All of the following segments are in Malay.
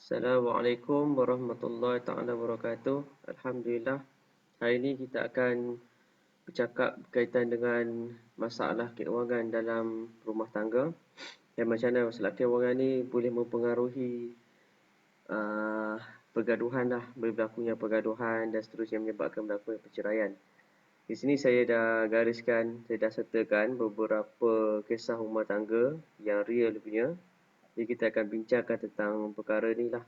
Assalamualaikum warahmatullahi taala wabarakatuh. Alhamdulillah. Hari ini kita akan bercakap berkaitan dengan masalah keuangan dalam rumah tangga dan macam mana masalah keuangan ni boleh mempengaruhi pergaduhan lah, berlakunya pergaduhan dan seterusnya menyebabkan berlakunya perceraian. Di sini saya dah gariskan, saya dah sertakan beberapa kisah rumah tangga yang real punya. Jadi kita akan bincangkan tentang perkara ni lah.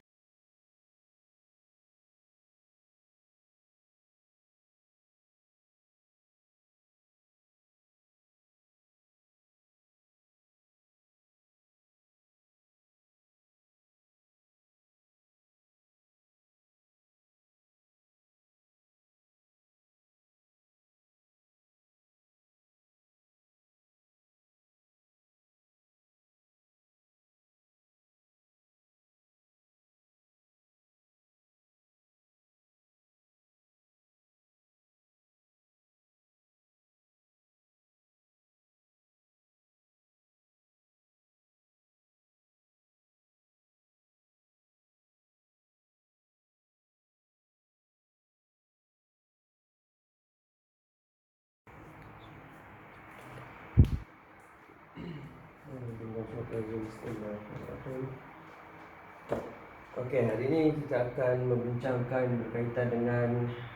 Okey, hari ini kita akan membincangkan berkaitan dengan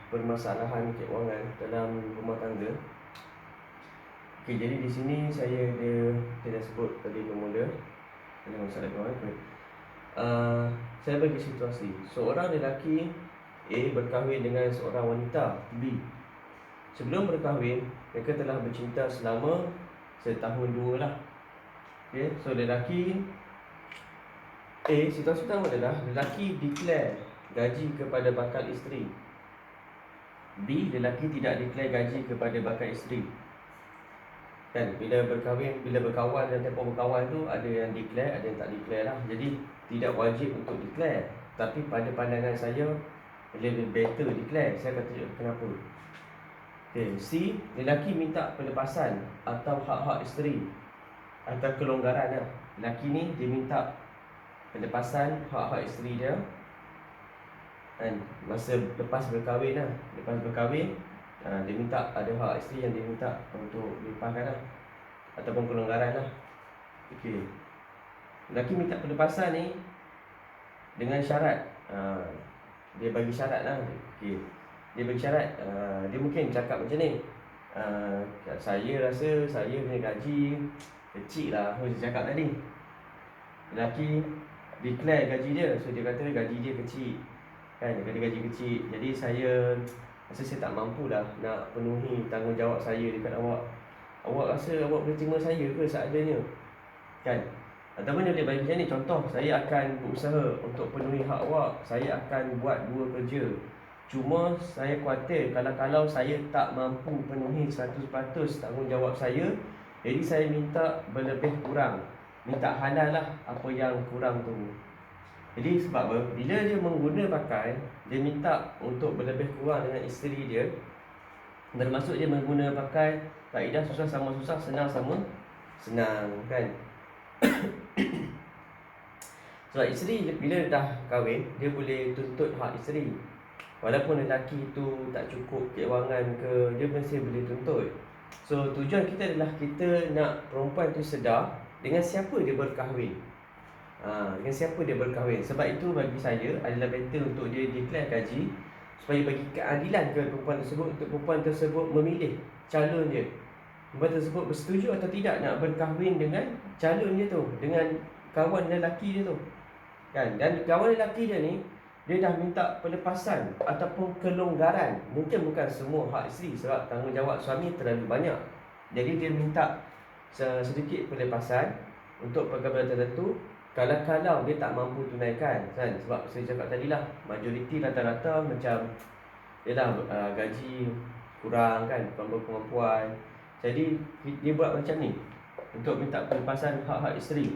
permasalahan keuangan dalam rumah tangga. Okey, jadi di sini saya dah sebut tadi bermula dalam masalah keuangan. Saya bagi situasi. Seorang lelaki A berkahwin dengan seorang wanita B. Sebelum berkahwin, mereka telah bercinta selama setahun dua lah. Okay, so lelaki situasi pertama adalah lelaki declare gaji kepada bakal isteri. B, lelaki tidak declare gaji kepada bakal isteri. Kan, bila berkawan dan tempoh berkawan tu ada yang declare, ada yang tak declare lah. Jadi tidak wajib untuk declare, tapi pada pandangan saya lebih better declare. Saya kata kenapa. Okay, C, lelaki minta pelepasan atau hak-hak isteri atau kelonggaran lah. Lelaki ni dia minta pelepasan hak-hak isteri dia kan, masa lepas berkahwin lah. Lepas berkahwin dia minta ada hak isteri yang dia minta untuk dilepaskan lah, ataupun kelonggaran lah. Okey, lelaki minta pelepasan ni dengan syarat. Dia bagi syarat lah. Okey, dia bagi syarat. Dia mungkin cakap macam ni, saya rasa saya punya gaji kecil lah. Saya cakap tadi lelaki declare gaji dia. So dia kata gaji dia kecil kan, dia kata gaji kecil. Jadi saya rasa saya tak mampu lah nak penuhi tanggungjawab saya dekat awak. Awak rasa awak boleh terima saya ke seadanya kan? Ataupun dia boleh bagi macam ni, contoh, saya akan berusaha untuk penuhi hak awak. Saya akan buat dua kerja. Cuma saya khawatir kalau saya tak mampu penuhi 100% tanggungjawab saya, jadi saya minta berlebih kurang, minta halal lah apa yang kurang tu. Jadi sebab apa? Bila dia mengguna pakai, dia minta untuk berlebih kurang dengan isteri dia, bermaksud dia mengguna pakai kaedah susah sama susah, senang sama senang kan. Sebab isteri bila dah kahwin, dia boleh tuntut hak isteri. Walaupun lelaki tu tak cukup keuangan ke, dia mesti boleh tuntut. So tujuan kita adalah kita nak perempuan tu sedar dengan siapa dia berkahwin. Dengan siapa dia berkahwin. Sebab itu bagi saya adalah better untuk dia declare gaji, supaya bagi keadilan ke perempuan tersebut, untuk perempuan tersebut memilih calon dia. Perempuan tersebut bersetuju atau tidak nak berkahwin dengan calon dia tu, dengan kawan lelaki dia tu kan. Dan kawan lelaki dia ni, dia dah minta pelepasan ataupun kelonggaran. Mungkin bukan semua hak isteri, sebab tanggungjawab suami terlalu banyak. Jadi dia minta sedikit pelepasan untuk perkara tertentu, kalau dia tak mampu tunaikan kan. Sebab saya cakap tadi lah, majoriti rata-rata macam yalah, gaji kurang kan, perempuan. Jadi dia buat macam ni untuk minta pelepasan hak-hak isteri.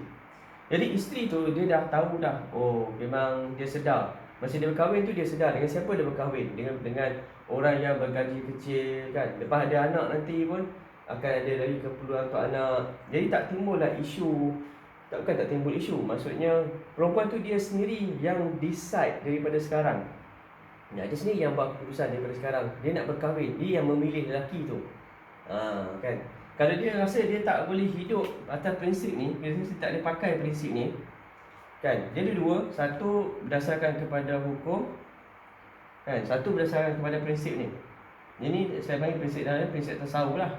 Jadi isteri tu dia dah tahu dah, oh memang dia sedar. Masa dia berkahwin tu dia sedar dengan siapa dia berkahwin, dengan orang yang bergaji kecil kan. Lepas ada anak nanti pun akan ada lagi keperluan untuk anak. Jadi tak timbullah isu Takkan tak timbul isu. Maksudnya perempuan tu dia sendiri yang decide daripada sekarang. Dia sendiri yang buat keputusan daripada sekarang. Dia nak berkahwin, dia yang memilih lelaki tu. Kan. Kalau dia rasa dia tak boleh hidup atas prinsip ni, dia tak boleh pakai prinsip ni, kan. Dia ada dua, satu berdasarkan kepada hukum, kan, satu berdasarkan kepada prinsip ni. Ini saya panggil prinsip tasawuf lah.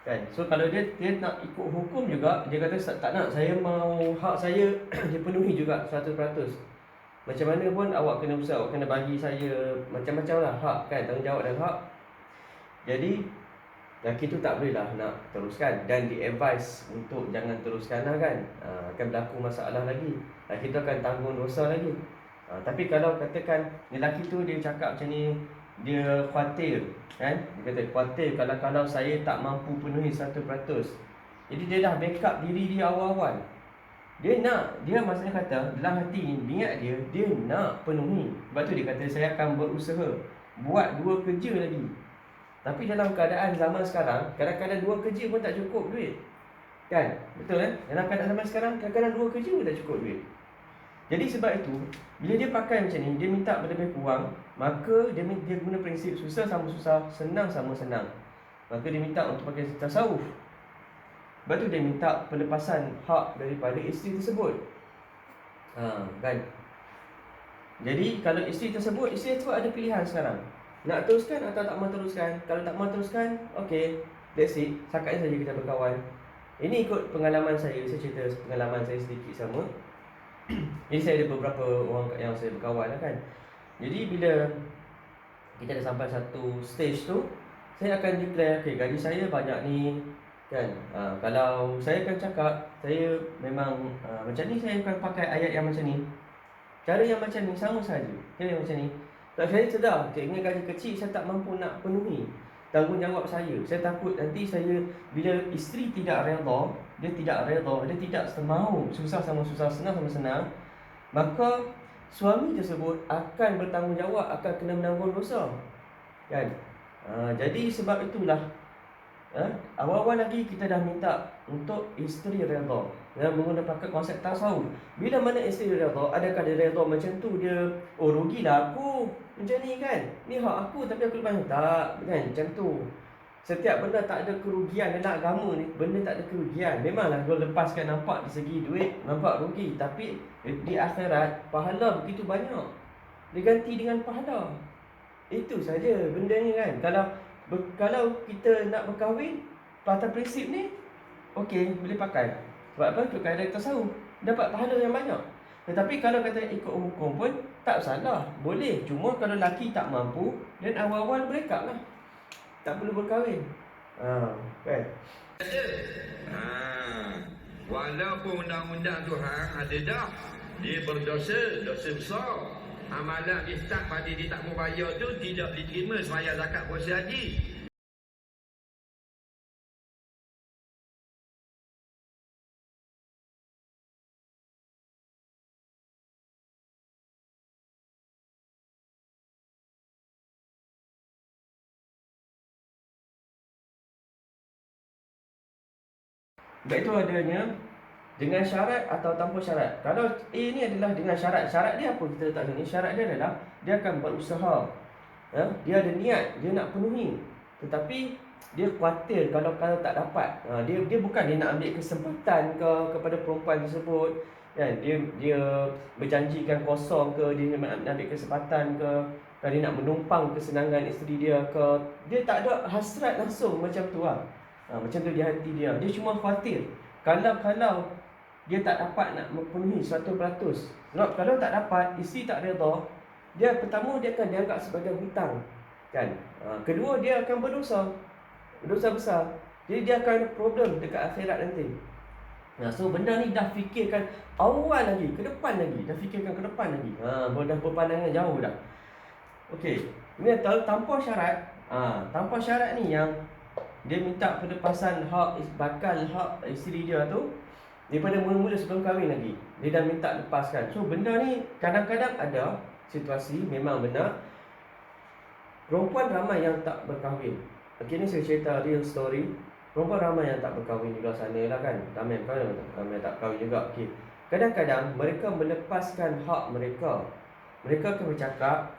Kan. So kalau dia nak ikut hukum juga, dia kata tak nak, saya mau hak saya dipenuhi juga 100%. Macam mana pun awak kena usaha, awak kena bagi saya macam-macam lah hak, kan, tanggungjawab dan hak. Jadi lelaki tu tak boleh lah nak teruskan, dan di-advise untuk jangan teruskan lah, kan. Akan berlaku masalah lagi, lelaki tu akan tanggung dosa lagi. Tapi kalau katakan lelaki tu dia cakap macam ni, dia khawatir, kan. Dia kata khawatir kalau saya tak mampu penuhi 100%. Jadi dia dah backup diri dia awal-awal. Dia maksudnya kata dalam hati niat dia nak penuhi. Sebab tu dia kata saya akan berusaha buat 2 kerja lagi. Tapi dalam keadaan zaman sekarang, kadang-kadang 2 kerja pun tak cukup duit, kan. Betul kan? Dalam keadaan zaman sekarang, kadang-kadang 2 kerja pun tak cukup duit. Jadi sebab itu, bila dia pakai macam ni, dia minta lebih kurang, maka dia guna prinsip susah sama susah, senang sama senang. Maka dia minta untuk pakai tasawuf. Sebab tu dia minta pelepasan hak daripada isteri tersebut. Kan. Jadi kalau isteri tersebut ada pilihan sekarang, nak teruskan atau tak mahu teruskan. Kalau tak mahu teruskan, okay, that's it, setakat saja kita berkawan. Ini ikut pengalaman saya cerita pengalaman saya sedikit sama. Jadi saya ada beberapa orang yang saya berkawan lah, kan. Jadi bila kita dah sampai satu stage tu, saya akan declare, okay, gaji saya banyak ni, kan. Kalau saya akan cakap, saya memang macam ni, saya akan pakai ayat yang macam ni, cara yang macam ni, sama saja. Cara yang macam ni. Kalau saya sedar, dengan gaji kecil saya tak mampu nak penuhi tanggungjawab saya. Saya takut nanti saya, bila isteri tidak redha, dia tidak semau, susah sama susah, senang sama senang, maka suami tersebut akan bertanggungjawab, akan kena menanggung dosa, kan. Jadi sebab itulah awal-awal lagi kita dah minta untuk isteri redha, dan menggunakan konsep tasawuf. Bila mana isteri redha, adakah dia redha macam tu, dia rugilah aku macam ni, kan, ni hak aku tapi aku lepas. Tak, kan, macam tu. Setiap benda tak ada kerugian dalam agama ni, benda tak ada kerugian. Memanglah kalau lepaskan nampak di segi duit, nampak rugi, tapi di akhirat pahala begitu banyak, diganti dengan pahala. Itu saja benda ni, kan. Kalau kita nak berkahwin atas prinsip ni, okey, boleh pakai. Sebab apa? Ikut kaedah tasawuf, dapat pahala yang banyak. Tetapi kalau kata ikut hukum pun tak salah, boleh. Cuma kalau lelaki tak mampu, dan awal-awal break up lah, tak perlu berkahwin. Kan? Walaupun undang-undang Tuhan ada dah, dia berdosa, dosa besar. Amalan dia start pada dia tak mau bayar tu tidak diterima sembahyang zakat puasa haji. Sebab itu adanya dengan syarat atau tanpa syarat. Kalau A ni adalah dengan syarat. Syarat dia apa kita letak sini? Syarat dia adalah dia akan berusaha, dia ada niat, dia nak penuhi, tetapi dia khawatir kalau tak dapat. Dia bukan dia nak ambil kesempatan kepada perempuan tersebut, kan. Dia berjanjikan kosong ke, dia nak ambil kesempatan ke, kan, dia nak menumpang kesenangan isteri dia ke. Dia tak ada hasrat langsung macam tu lah. Macam tu di hati dia. Dia cuma khawatir kalau dia tak dapat nak memenuhi 100%. Sebab kalau tak dapat, isteri tak redha, dia pertama dia akan dianggap sebagai hutang, kan. Kedua, dia akan berdosa besar. Jadi dia akan ada problem dekat akhirat nanti. So benda ni dah fikirkan awal lagi, ke depan lagi. Dah fikirkan ke depan lagi. Dah berpandangan jauh dah. Okey, ini tanpa syarat. Tanpa syarat ni yang dia minta pelepasan hak isteri dia tu daripada mula-mula sebelum kahwin lagi. Dia dah minta lepaskan. So benda ni kadang-kadang ada situasi, memang benar, perempuan ramai yang tak berkahwin. Okay, ni saya cerita real story. Perempuan ramai yang tak berkahwin di luar sana lah kan. Ramai yang tak berkahwin juga. Okey. Kadang-kadang mereka melepaskan hak mereka. Mereka akan bercakap,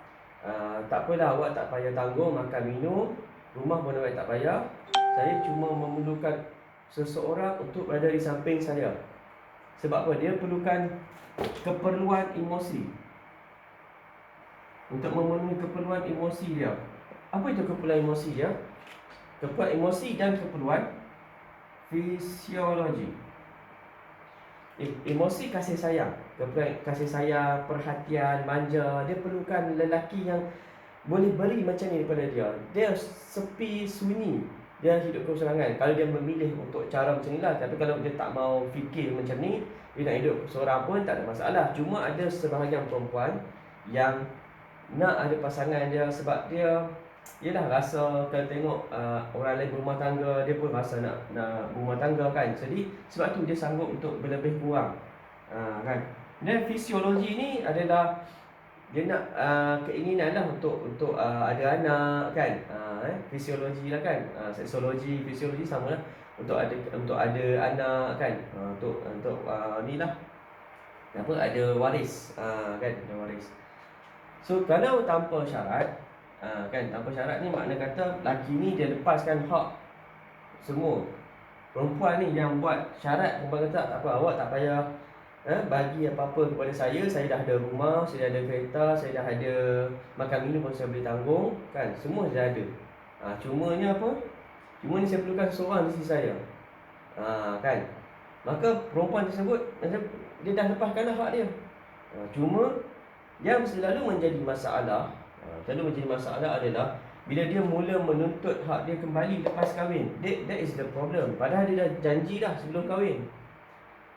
tak apalah, awak tak payah tanggung makan minum, rumah pun awak tak payah. Saya cuma memerlukan seseorang untuk berada di samping saya. Sebab apa? Dia perlukan keperluan emosi. Untuk memenuhi keperluan emosi dia. Apa itu keperluan emosi dia? Keperluan emosi dan keperluan fisiologi. Emosi kasih sayang, keperluan kasih sayang, perhatian, manja. Dia perlukan lelaki yang boleh beri macam ni daripada dia. Dia sepi, sunyi, dia hidup keseorangan. Kalau dia memilih untuk cara macam ni lah. Tapi kalau dia tak mau fikir macam ni, dia nak hidup seorang pun tak ada masalah. Cuma ada sebahagian perempuan yang nak ada pasangan dia sebab dia yelah rasa kalau tengok orang lain berumah tangga, dia pun rasa nak berumah tangga kan. Jadi sebab tu dia sanggup untuk berlebih kurang, kan. Dan fisiologi ni adalah dia nak keinginan lah untuk ada anak kan. Fisiologi lah kan. Seksologi, fisiologi sama lah. Untuk ada anak kan. Untuk ni lah, apa, ada waris, kan, ada waris. So kalau tanpa syarat, kan, tanpa syarat ni makna kata lelaki ni dia lepaskan hak semua. Perempuan ni yang buat syarat, perempuan kata tak apa, awak tak payah bagi apa-apa kepada saya dah ada rumah, saya dah ada kereta, saya dah ada makan minum pun saya boleh tanggung, kan, semua saya ada. Cumanya apa? Cuma ni saya perlukan seorang di sisi saya, kan. Maka perempuan tersebut dia dah lepaskan hak dia. Cuma yang selalu menjadi masalah adalah bila dia mula menuntut hak dia kembali lepas kahwin. That is the problem. Padahal dia dah janji dah sebelum kahwin.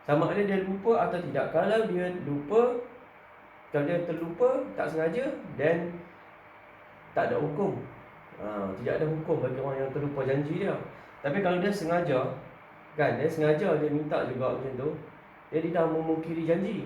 Sama ada dia lupa atau tidak. Kalau dia lupa, kalau dia terlupa tak sengaja, then tak ada hukum. Tidak ada hukum bagi orang yang terlupa janji dia. Tapi kalau dia sengaja, kan, dia sengaja dia minta juga macam tu, dia tidak memungkiri janji.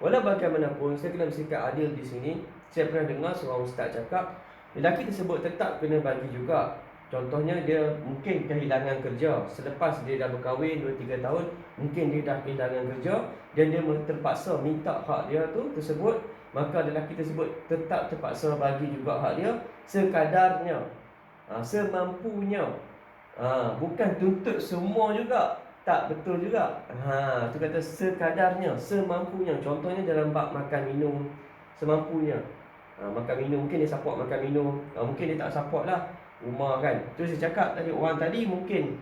Walau bagaimanapun, saya kena bersikap adil di sini. Saya pernah dengar seorang ustaz cakap, lelaki tersebut tetap kena bagi juga. Contohnya dia mungkin kehilangan kerja. Selepas dia dah berkahwin 2-3 tahun, mungkin dia dah kehilangan kerja dan dia terpaksa minta hak dia tu tersebut. Maka lelaki tersebut tetap terpaksa bagi juga hak dia sekadarnya, semampunya. Bukan tuntut semua juga. Tak betul juga. Tu kata sekadarnya, semampunya. Contohnya dalam bab makan minum, semampunya. Makan minum, mungkin dia support makan minum, mungkin dia tak support lah rumah kan. Tu saya cakap tadi, orang tadi mungkin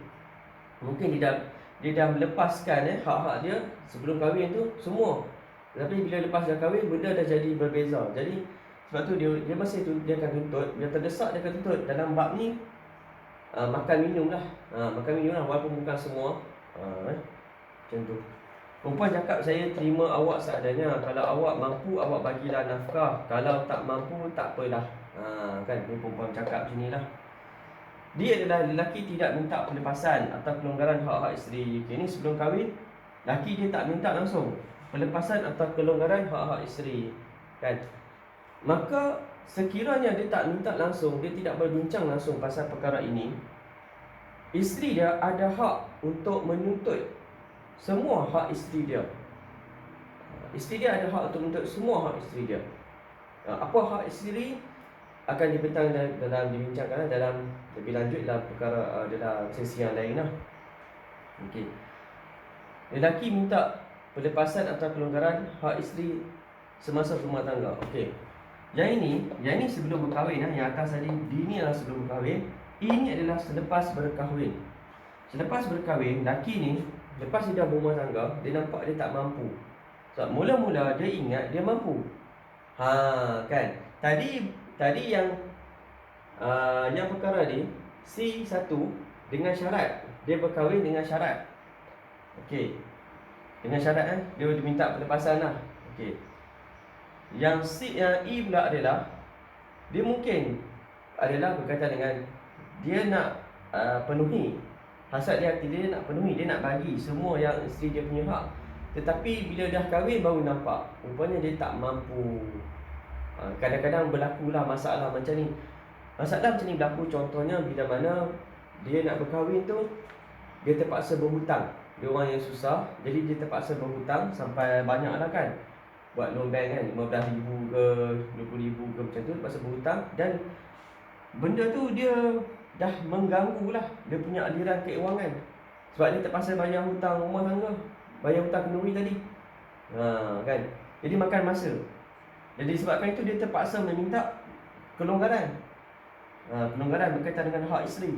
dia dah melepaskan hak-hak dia sebelum kahwin tu semua. Tapi bila lepas dah kahwin, benda dah jadi berbeza. Jadi sebab tu dia masih dia akan tuntut, dia terdesak dia akan tuntut dalam bab ni. Makan minum lah, walaupun bukan semua. Macam tu. Perempuan cakap, saya terima awak seadanya. Kalau awak mampu, awak bagilah nafkah. Kalau tak mampu, tak apalah. Kan, perempuan cakap macam ni lah. Dia adalah lelaki tidak minta pelepasan atau kelonggaran hak-hak isteri. Ini sebelum kahwin, lelaki dia tak minta langsung pelepasan atau kelonggaran hak-hak isteri, kan. Maka sekiranya dia tak minta langsung, dia tidak berbincang langsung pasal perkara ini, isteri dia ada hak untuk menuntut semua hak isteri dia. Isteri dia ada hak untuk menuntut semua hak isteri dia. Apa hak isteri akan dibincangkan dalam lebih lanjut dalam perkara dalam sesi yang lain lah. Okey. Lelaki minta pelepasan atau kelonggaran hak isteri semasa rumah tangga. Okey. Yang ini sebelum berkahwin. Yang atas tadi, ini adalah sebelum berkahwin. Ini adalah selepas berkahwin. Selepas berkahwin, lelaki ni lepas dia dah berumah tangga, dia nampak dia tak mampu. Sebab mula-mula dia ingat dia mampu. Kan. Tadi yang perkara ni C1 dengan syarat. Dia berkahwin dengan syarat. Okey. Dengan syarat dia diminta pelepasan lah. Okey. Yang E pula adalah dia mungkin adalah berkaitan dengan dia nak penuhi hasrat dia, hati dia nak penuhi, dia nak bagi semua yang isteri dia punya hak. Tetapi bila dah kahwin baru nampak rupanya dia tak mampu. Kadang-kadang berlakulah masalah macam ni. Masalah macam ni berlaku contohnya bila mana dia nak berkahwin tu, dia terpaksa berhutang. Dia orang yang susah, jadi dia terpaksa berhutang sampai banyak lah kan. Buat loan bank kan, RM15,000 ke RM20,000 ke macam tu, terpaksa berhutang. Dan benda tu dia dah mengganggu lah dia punya aliran keuangan. Sebab dia terpaksa bayar hutang rumah tangga, bayar hutang kenduri tadi. Kan. Jadi makan masa. Jadi sebabkan itu dia terpaksa meminta kelonggaran. Kelonggaran berkaitan dengan hak isteri.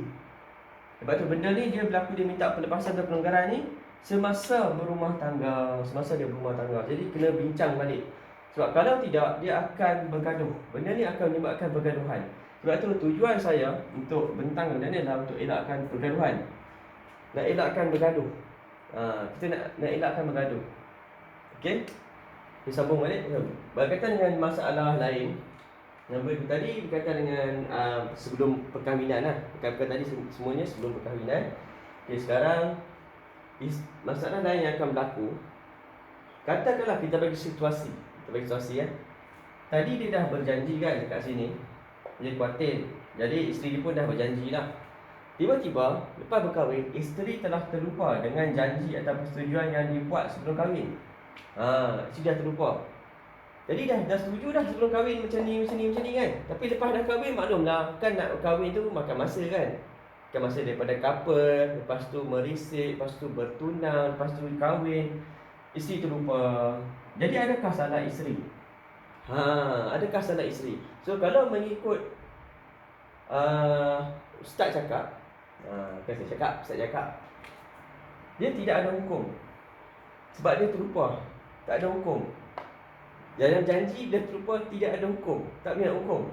Sebab tu benda ni dia berlaku, dia minta pelepasan atau kelonggaran ni semasa berumah tangga, semasa dia berumah tangga. Jadi kena bincang balik. Sebab kalau tidak, dia akan bergaduh. Benda ni akan menyebabkan pergaduhan. Sebab tu tujuan saya untuk bentang benda ni adalah untuk elakkan pergaduhan. Nak elakkan bergaduh. Kita nak elakkan bergaduh. Okey? Kita sambung balik. Berkaitan dengan masalah lain, nombor itu tadi berkaitan dengan sebelum perkahwinan lah. Perkahwinan tadi semuanya sebelum perkahwinan. Okey, sekarang masalah lain yang akan berlaku. Katakanlah kita bagi situasi. Ya. Tadi dia dah berjanji kan dekat sini. Dia khawatir. Jadi isteri dia pun dah berjanji lah. Tiba-tiba lepas berkahwin, isteri telah terlupa dengan janji atau persetujuan yang dibuat sebelum kahwin. Isteri dah terlupa. Jadi dah setuju dah sebelum kahwin macam ni kan. Tapi lepas dah kahwin, maklumlah kan, nak kahwin tu makan masa kan. Makan masa daripada couple, lepas tu merisik, lepas tu bertunang, lepas tu kahwin. Isteri terlupa. Jadi adakah salah isteri? Adakah salah isteri? So kalau mengikut Ustaz cakap, Ustaz cakap, dia tidak ada hukum. Sebab dia terlupa, tak ada hukum. Dalam janji dia terlupa, tidak ada hukum, tak punya hukum.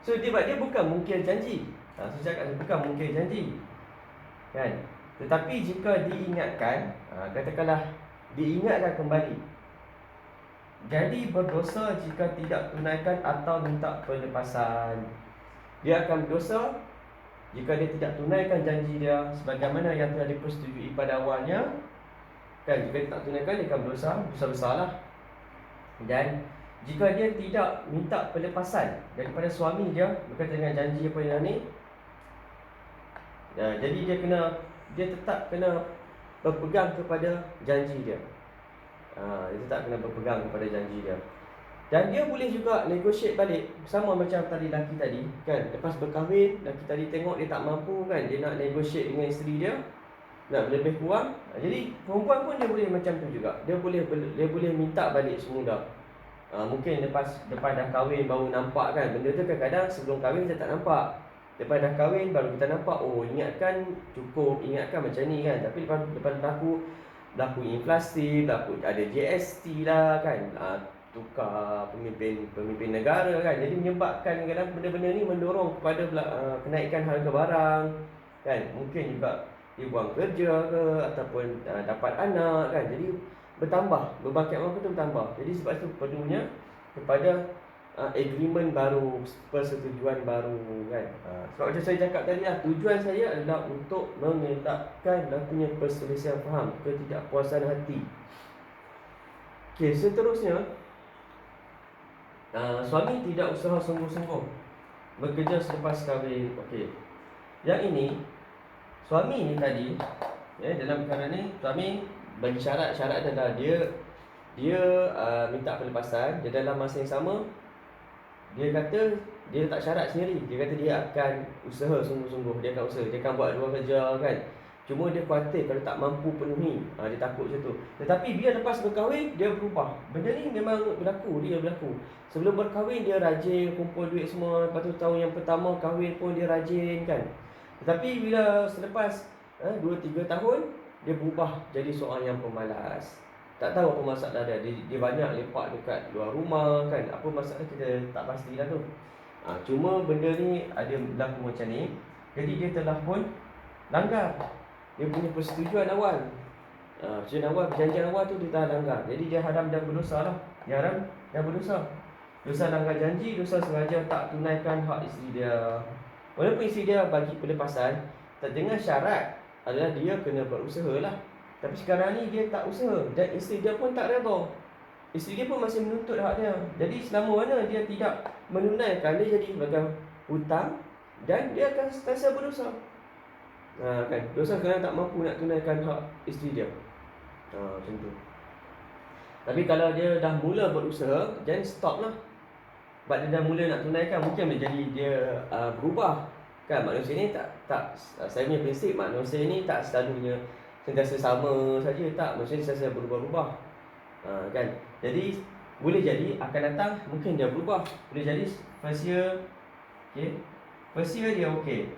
So dia bukan mungkir janji. Saya cakap bukan mungkir janji, kan? Tetapi jika diingatkan, katakanlah diingatkan kembali, jadi berdosa jika tidak tunaikan atau minta pelepasan. Dia akan berdosa jika dia tidak tunaikan janji dia sebagaimana yang telah dipersetujui pada awalnya. Kan, jika dia tak tunaikan, dia akan berdosa besar-besarlah. Dan jika dia tidak minta pelepasan daripada suami dia berkaitan dengan janji apa yang ni, jadi dia tetap kena berpegang kepada janji dia. Dia tetap kena berpegang kepada janji dia. Dan dia boleh juga negotiate balik. Sama macam tadi lelaki tadi kan, lepas berkahwin, lelaki tadi tengok dia tak mampu kan, dia nak negotiate dengan isteri dia, nak lebih kurang. Jadi perempuan pun dia boleh macam tu juga. Dia boleh minta balik semula. Mungkin lepas dah kahwin baru nampak kan. Benda tu kadang-kadang sebelum kahwin kita tak nampak. Lepas dah kahwin baru kita nampak, oh ingatkan cukup, ingatkan macam ni kan. Tapi lepas berlaku inflasi, berlaku ada GST lah kan, tukar pemimpin negara kan. Jadi menyebabkan kadang benda-benda ni mendorong kepada kenaikan harga barang kan. Mungkin juga dia buang kerja ke, ataupun dapat anak kan. Jadi bertambah, beban keuangan tu bertambah. Jadi sebab itu perlunya kepada agreement baru, persetujuan baru kan. Sebab macam saya cakap tadi lah, tujuan saya adalah untuk mengelakkan berlakunya perselisihan faham, ketidakpuasan hati. Okey, seterusnya, suami tidak usaha sungguh-sungguh bekerja selepas kahwin. Okey, yang ini suami ni tadi, dalam perkara ni suami bagi syarat adalah dia minta pelepasan. Dia dalam masa yang sama, dia kata dia letak syarat sendiri. Dia kata dia akan usaha sungguh-sungguh. Dia akan usaha, dia akan buat dua kerja kan. Cuma dia khawatir kalau tak mampu penuhi, dia takut macam tu. Tetapi bila lepas berkahwin, dia berubah. Benda ni memang berlaku. Sebelum berkahwin dia rajin kumpul duit semua. Lepas tu tahun yang pertama kahwin pun dia rajin kan. Tetapi bila selepas 2-3 tahun, dia berubah jadi seorang yang pemalas. Tak tahu apa masalah dia. Dia banyak lepak dekat luar rumah kan. Apa masalah kita tak pastilah tu. Cuma benda ni ada berlaku macam ni. Jadi dia telah pun langgar dia punya persetujuan awal. Perjanjian awal tu dia telah langgar. Jadi dia haram dan berdosa lah. Dia haram dan berdosa. Dosa langgar janji, dosa sengaja tak tunaikan hak isteri dia. Walaupun isteri dia bagi pelepasan, dengan syarat adalah dia kena berusaha lah. Tapi sekarang ni dia tak usaha, dan isteri dia pun tak redha. Isteri dia pun masih menuntut hak dia. Jadi selama mana dia tidak menunaikan, dia jadi sebagai hutang dan dia akan sentiasa berdosa. Kan, dosa kerana tak mampu nak tunaikan hak isteri dia. Macam tu. Tapi kalau dia dah mula berusaha, jangan stop lah. Sebab dia dah mula nak tunaikan, mungkin boleh jadi dia berubah. Kan, manusia ni tak saya punya prinsip, manusia ni tak selalunya sentiasa sama saja, tak. Manusia ni sentiasa berubah-ubah. Kan. Jadi boleh jadi akan datang mungkin dia berubah. Boleh jadi first year, okay, first year dia okey,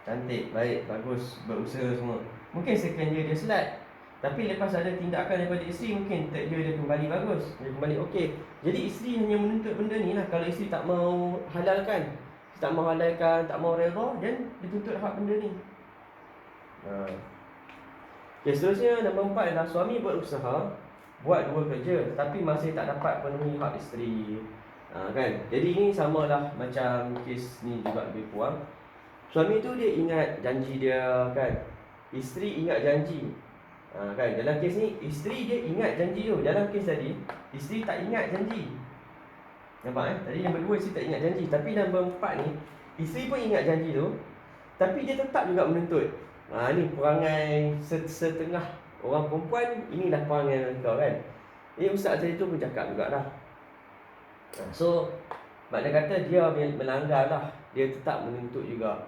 cantik, baik, bagus, berusaha semua. Mungkin second year dia slide. Tapi lepas ada tindakan daripada isteri, mungkin third year dia kembali bagus, dia kembali okey. Jadi isteri hanya menuntut benda ni lah. Kalau isteri tak mau halalkan, tak mau halalkan, tak mau redha, dan dituntut hak benda ni. Okay, seterusnya nombor 4 adalah suami berusaha buat dua kerja tapi masih tak dapat penuhi hak isteri. Kan? Jadi ini samalah macam kes ni juga lebih kurang. Suami tu dia ingat janji dia, kan. Isteri ingat janji. Kan, dalam kes ni isteri dia ingat janji tu. Dalam kes tadi isteri tak ingat janji. Nampak Tadi yang berdua isteri tak ingat janji. Tapi nombor 4 ni isteri pun ingat janji tu, tapi dia tetap juga menuntut. Ni perangai setengah orang perempuan. Inilah perangai mereka, kan. Ustaz tadi tu pun cakap jugalah. So makna kata dia melanggar lah. Dia tetap menuntut juga.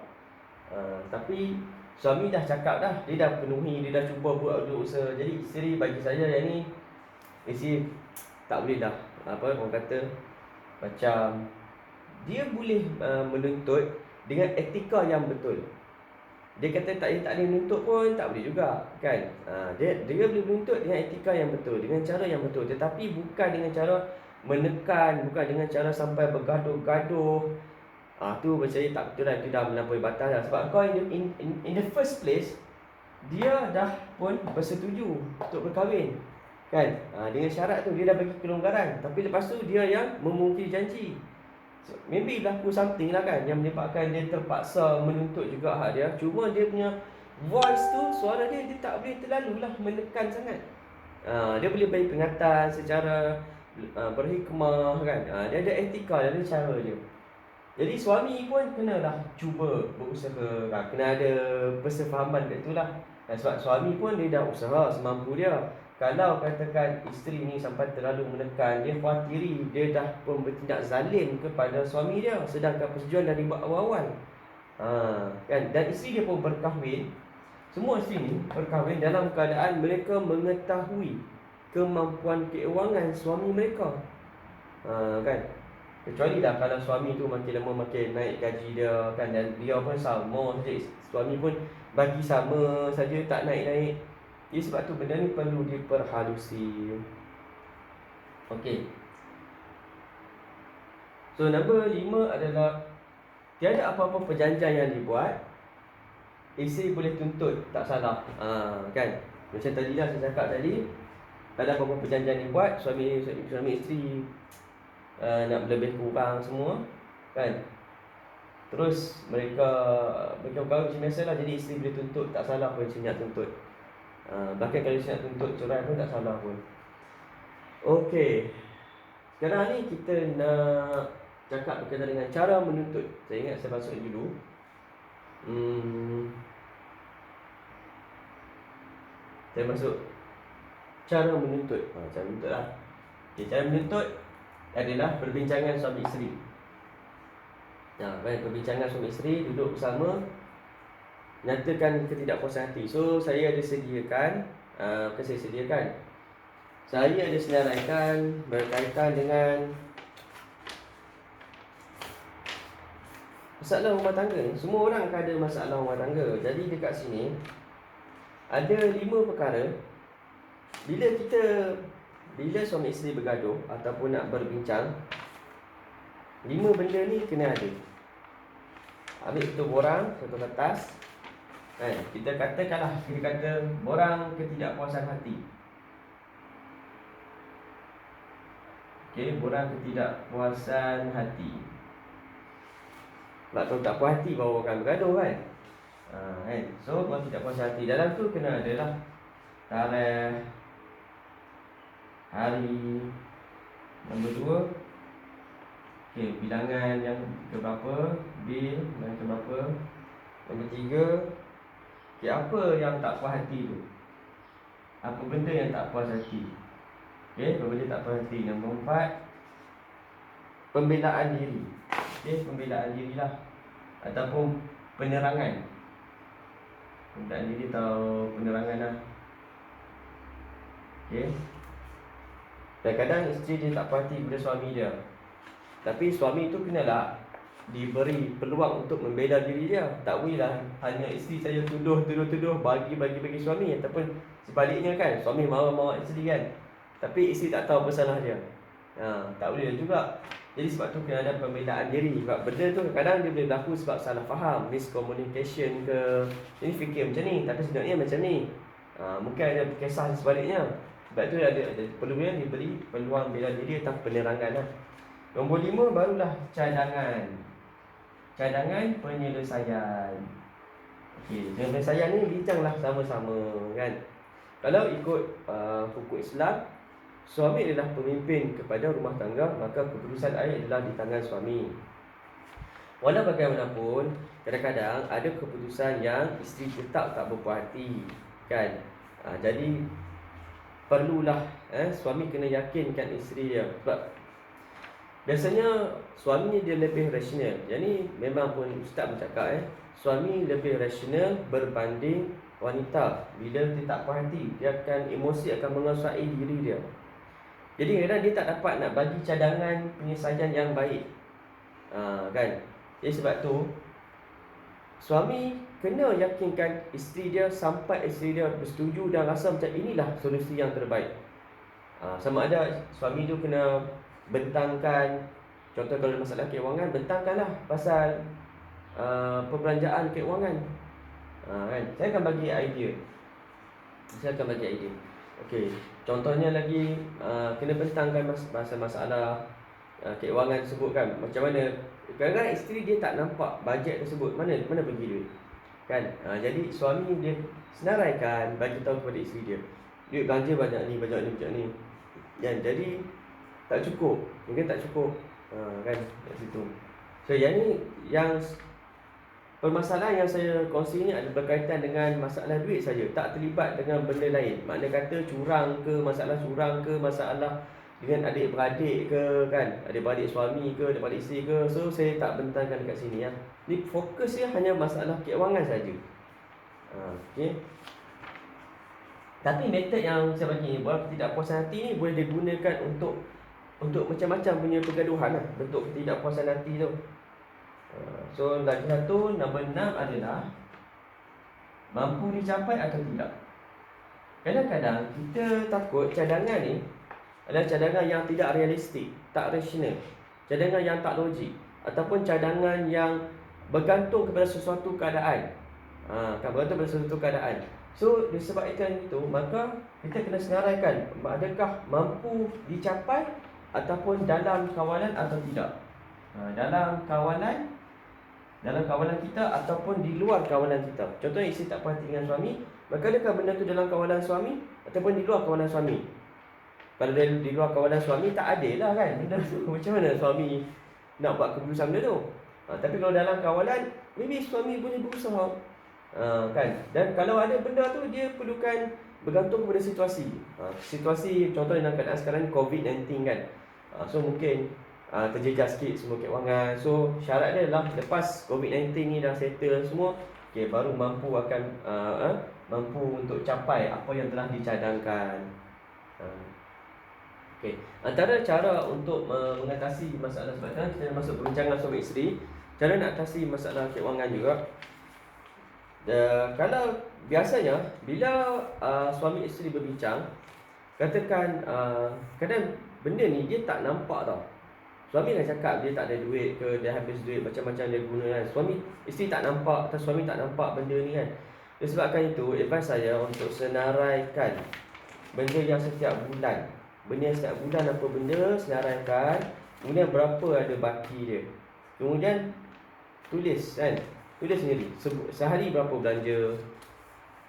Tapi suami dah cakap dah, dia dah penuhi, dia dah cuba buat usaha. Jadi isteri bagi saya yang ni, isteri tak boleh dah, orang kata macam dia boleh menuntut dengan etika yang betul. Dia kata tak boleh menuntut pun tak boleh juga, kan. Dia boleh menuntut dengan etika yang betul, dengan cara yang betul. Tetapi bukan dengan cara menekan, bukan dengan cara sampai bergaduh-gaduh. Tu saya tak betul lah. Itu dah melampaui batas lah. Sebab kau in the first place, dia dah pun bersetuju untuk berkahwin, kan. Dengan syarat tu dia dah bagi kelonggaran. Tapi lepas tu dia yang memungkiri janji. So, maybe berlaku something lah, kan, yang menyebabkan dia terpaksa menuntut juga hak dia. Cuma dia punya voice tu, suara dia tak boleh terlalu lah menekan sangat. Dia boleh bagi peringatan secara berhikmah, kan. Dia ada etika, dia ada cara dia. Jadi suami pun kenalah cuba berusaha, kena ada persefahaman kat tu lah. Sebab suami pun dia dah usaha semampu dia. Kalau katakan isteri ni sampai terlalu menekan, dia khawatiri dia dah pun bertindak zalim kepada suami dia, sedangkan persetujuan dah dibuat awal-awal. Kan? Dan isteri dia pun berkahwin. Semua isteri ni berkahwin dalam keadaan mereka mengetahui kemampuan keuangan suami mereka. Kan? Kecuali dah kalau suami tu makin lama makin naik gaji dia, kan, dan dia pun sama saja, suami pun bagi sama saja, tak naik-naik. Jadi sebab tu benda ni perlu diperhalusi. Okey. So nombor 5 adalah tiada apa-apa perjanjian yang dibuat, isteri boleh tuntut, tak salah. Kan? Macam tadi lah saya cakap tadi, tak ada apa-apa perjanjian dibuat, suami isteri nak lebih kurang semua, kan. Terus mereka bergaul macam biasa lah. Jadi isteri boleh tuntut, tak salah pun isteri nak tuntut. Bahkan kalau isteri nak tuntut cerai pun tak salah pun. Okey, sekarang ni kita nak cakap berkaitan dengan cara menuntut. Saya ingat saya masuk dulu. Saya masuk cara menuntut. Cara menuntut lah. Okay, cara menuntut adalah perbincangan suami isteri. Perbincangan suami isteri, duduk bersama, nyatakan ketidakpuasan hati. So saya ada sediakan, saya ada senaraikan berkaitan dengan masalah rumah tangga ni. Semua orang akan ada masalah rumah tangga. Jadi dekat sini ada 5 perkara. Bila suami isteri bergaduh ataupun nak berbincang, 5 benda ni kena ada. Ambil satu borang, satu kertas, kan? Kita kata borang ketidakpuasan hati. Okey, borang ketidakpuasan hati. Sebab kalau tak puas hati baru akan bergaduh, kan? Kan? So borang ketidakpuasan hati, dalam tu kena adalah tarikh, hari. Nombor 2, okey, bilangan yang keberapa, bil yang keberapa. Nombor 3, Okay, apa yang tak puas hati tu? Apa benda yang tak puas hati? Okay, apa benda tak puas hati? Nombor 4, pembelaan diri. Okay, pembelaan diri lah, ataupun penerangan. Pembelaan diri atau penerangan lah. Okay. Kadang-kadang isteri dia tak puas hati kepada suami dia, tapi suami tu kenalah diberi peluang untuk membela diri dia. Tak bolehlah hanya isteri saya tuduh bagi suami, ataupun sebaliknya kan, suami marah-marah isteri kan, tapi isteri tak tahu apa salah dia. Tak boleh juga. Jadi sebab tu kena ada pembelaan diri. Sebab benda tu kadang dia boleh berlaku sebab salah faham, miscommunication ke. Ini fikir macam ni, tapi sebenarnya macam ni. Mungkin ada kisah sebaliknya. Sebab tu ada perlunya diberi peluang bela diri atau penerangan lah. Nombor 5 barulah cadangan. Cadangan penyelesaian. Okey, penyelesaian ni bincanglah sama-sama kan. Kalau ikut hukum Islam, suami adalah pemimpin kepada rumah tangga, maka keputusan akhir adalah di tangan suami. Walau bagaimanapun, kadang-kadang ada keputusan yang isteri tetap tak berpuas hati kan. Jadi perlulah suami kena yakinkan isteri dia. Sebab biasanya suami dia lebih rasional. Yang ni memang pun ustaz bercakap suami lebih rasional berbanding wanita. Bila dia tak puas hati, dia akan emosi akan menguasai diri dia. Jadi kadang-kadang dia tak dapat nak bagi cadangan penyelesaian yang baik. Kan. Jadi sebab tu suami kena yakinkan isteri dia sampai isteri dia bersetuju dan rasa macam inilah solusi yang terbaik. Sama ada suami tu kena bentangkan, contoh kalau masalah keuangan, bentangkanlah pasal perbelanjaan keuangan. Kan? Saya akan bagi idea. Okey, contohnya lagi kena bentangkan masalah keuangan tersebut kan. Macam mana kadang-kadang isteri dia tak nampak bajet tersebut, mana pergi duit kan. Jadi suami dia senaraikan, bagi tahu kepada isteri dia, duit belanja banyak ni kan. Jadi tak cukup, mungkin tak cukup kan kat situ. So yang ni, yang permasalahan yang saya kongsi ni ada berkaitan dengan masalah duit saja, tak terlibat dengan benda lain. Makna kata curang ke, masalah dengan adik-beradik ke kan, adik-beradik suami ke, adik-beradik isteri ke. So saya tak bentangkan dekat sini ya. Ni fokus dia hanya masalah keuangan saja. Okey. Tapi metod yang saya bagi ni, buat ketidakpuasan hati ni boleh digunakan untuk macam-macam punya pergaduhan lah, bentuk ketidakpuasan hati tu. So lagi satu, nombor 6 adalah mampu dicapai atau tidak. Kadang-kadang kita takut cadangan ni adalah cadangan yang tidak realistik, tak rasional, cadangan yang tak logik, ataupun cadangan yang bergantung kepada sesuatu keadaan. Bergantung kepada sesuatu keadaan. So disebabkan itu, maka kita kena senaraikan adakah mampu dicapai ataupun dalam kawalan atau tidak. Dalam kawalan kita ataupun di luar kawalan kita. Contohnya isteri tak puas hati dengan suami, maka adakah benda tu dalam kawalan suami ataupun di luar kawalan suami. Kalau di luar kawalan suami, tak adil lah kan benda tu. Macam mana suami nak buat keputusan benda tu? Tapi kalau dalam kawalan, maybe suami boleh berusaha kan. Dan kalau ada benda tu, dia perlukan bergantung kepada situasi. Situasi contohnya dalam keadaan sekarang COVID-19 kan. So mungkin terjejas sikit semua keuangan. So syarat dia adalah lepas COVID-19 ni dah settle semua, okay, baru mampu untuk capai apa yang telah dicadangkan. Okay. Antara cara untuk mengatasi masalah sebab kita masuk perbincangan suami isteri, cara nak atasi masalah keuangan juga. Kalau biasanya bila suami isteri berbincang, katakan kadang benda ni dia tak nampak tau. Suami dah cakap dia tak ada duit ke, dia habis duit, macam-macam dia guna kan. Isteri tak nampak atau suami tak nampak benda ni kan. Disebabkan itu, advice saya untuk senaraikan benda yang setiap bulan. Benda yang setiap bulan apa benda, senaraikan. Kemudian berapa ada baki dia. Kemudian tulis kan. Tulis sendiri, sehari berapa belanja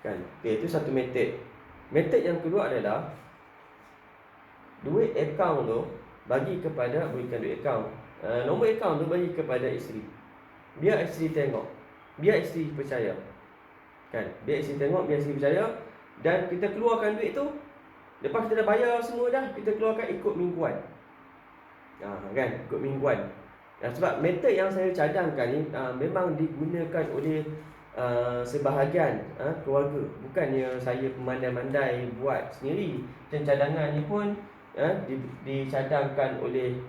kan. Okay, itu satu metod. Metod yang kedua adalah duit akaun tu bukan duit akaun, nombor akaun tu bagi kepada isteri. Biar isteri tengok, biar isteri percaya. Kan, biar isteri tengok, biar isteri percaya. Dan kita keluarkan duit tu, lepas kita dah bayar semua dah, kita keluarkan ikut mingguan. Kan, ikut mingguan. Sebab metod yang saya cadangkan ni memang digunakan oleh sebahagian keluarga. Bukannya saya memandai-mandai buat sendiri. Dan cadangan ni pun dicadangkan oleh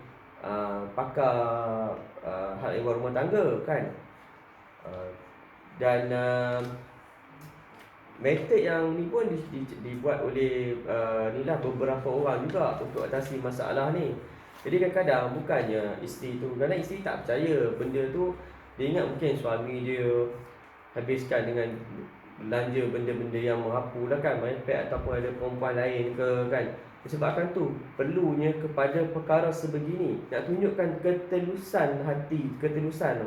pakar hal ehwal rumah tangga kan. Dan metod yang ni pun dibuat oleh beberapa orang juga untuk atasi masalah ni. Jadi kadang-kadang bukannya isteri tu, kadang isteri tak percaya benda tu, dia ingat mungkin suami dia habiskan dengan belanja benda-benda yang merapu lah kan, iPad ataupun ada perempuan lain ke kan. Disebabkan tu perlunya kepada perkara sebegini, nak tunjukkan ketelusan hati, ketelusan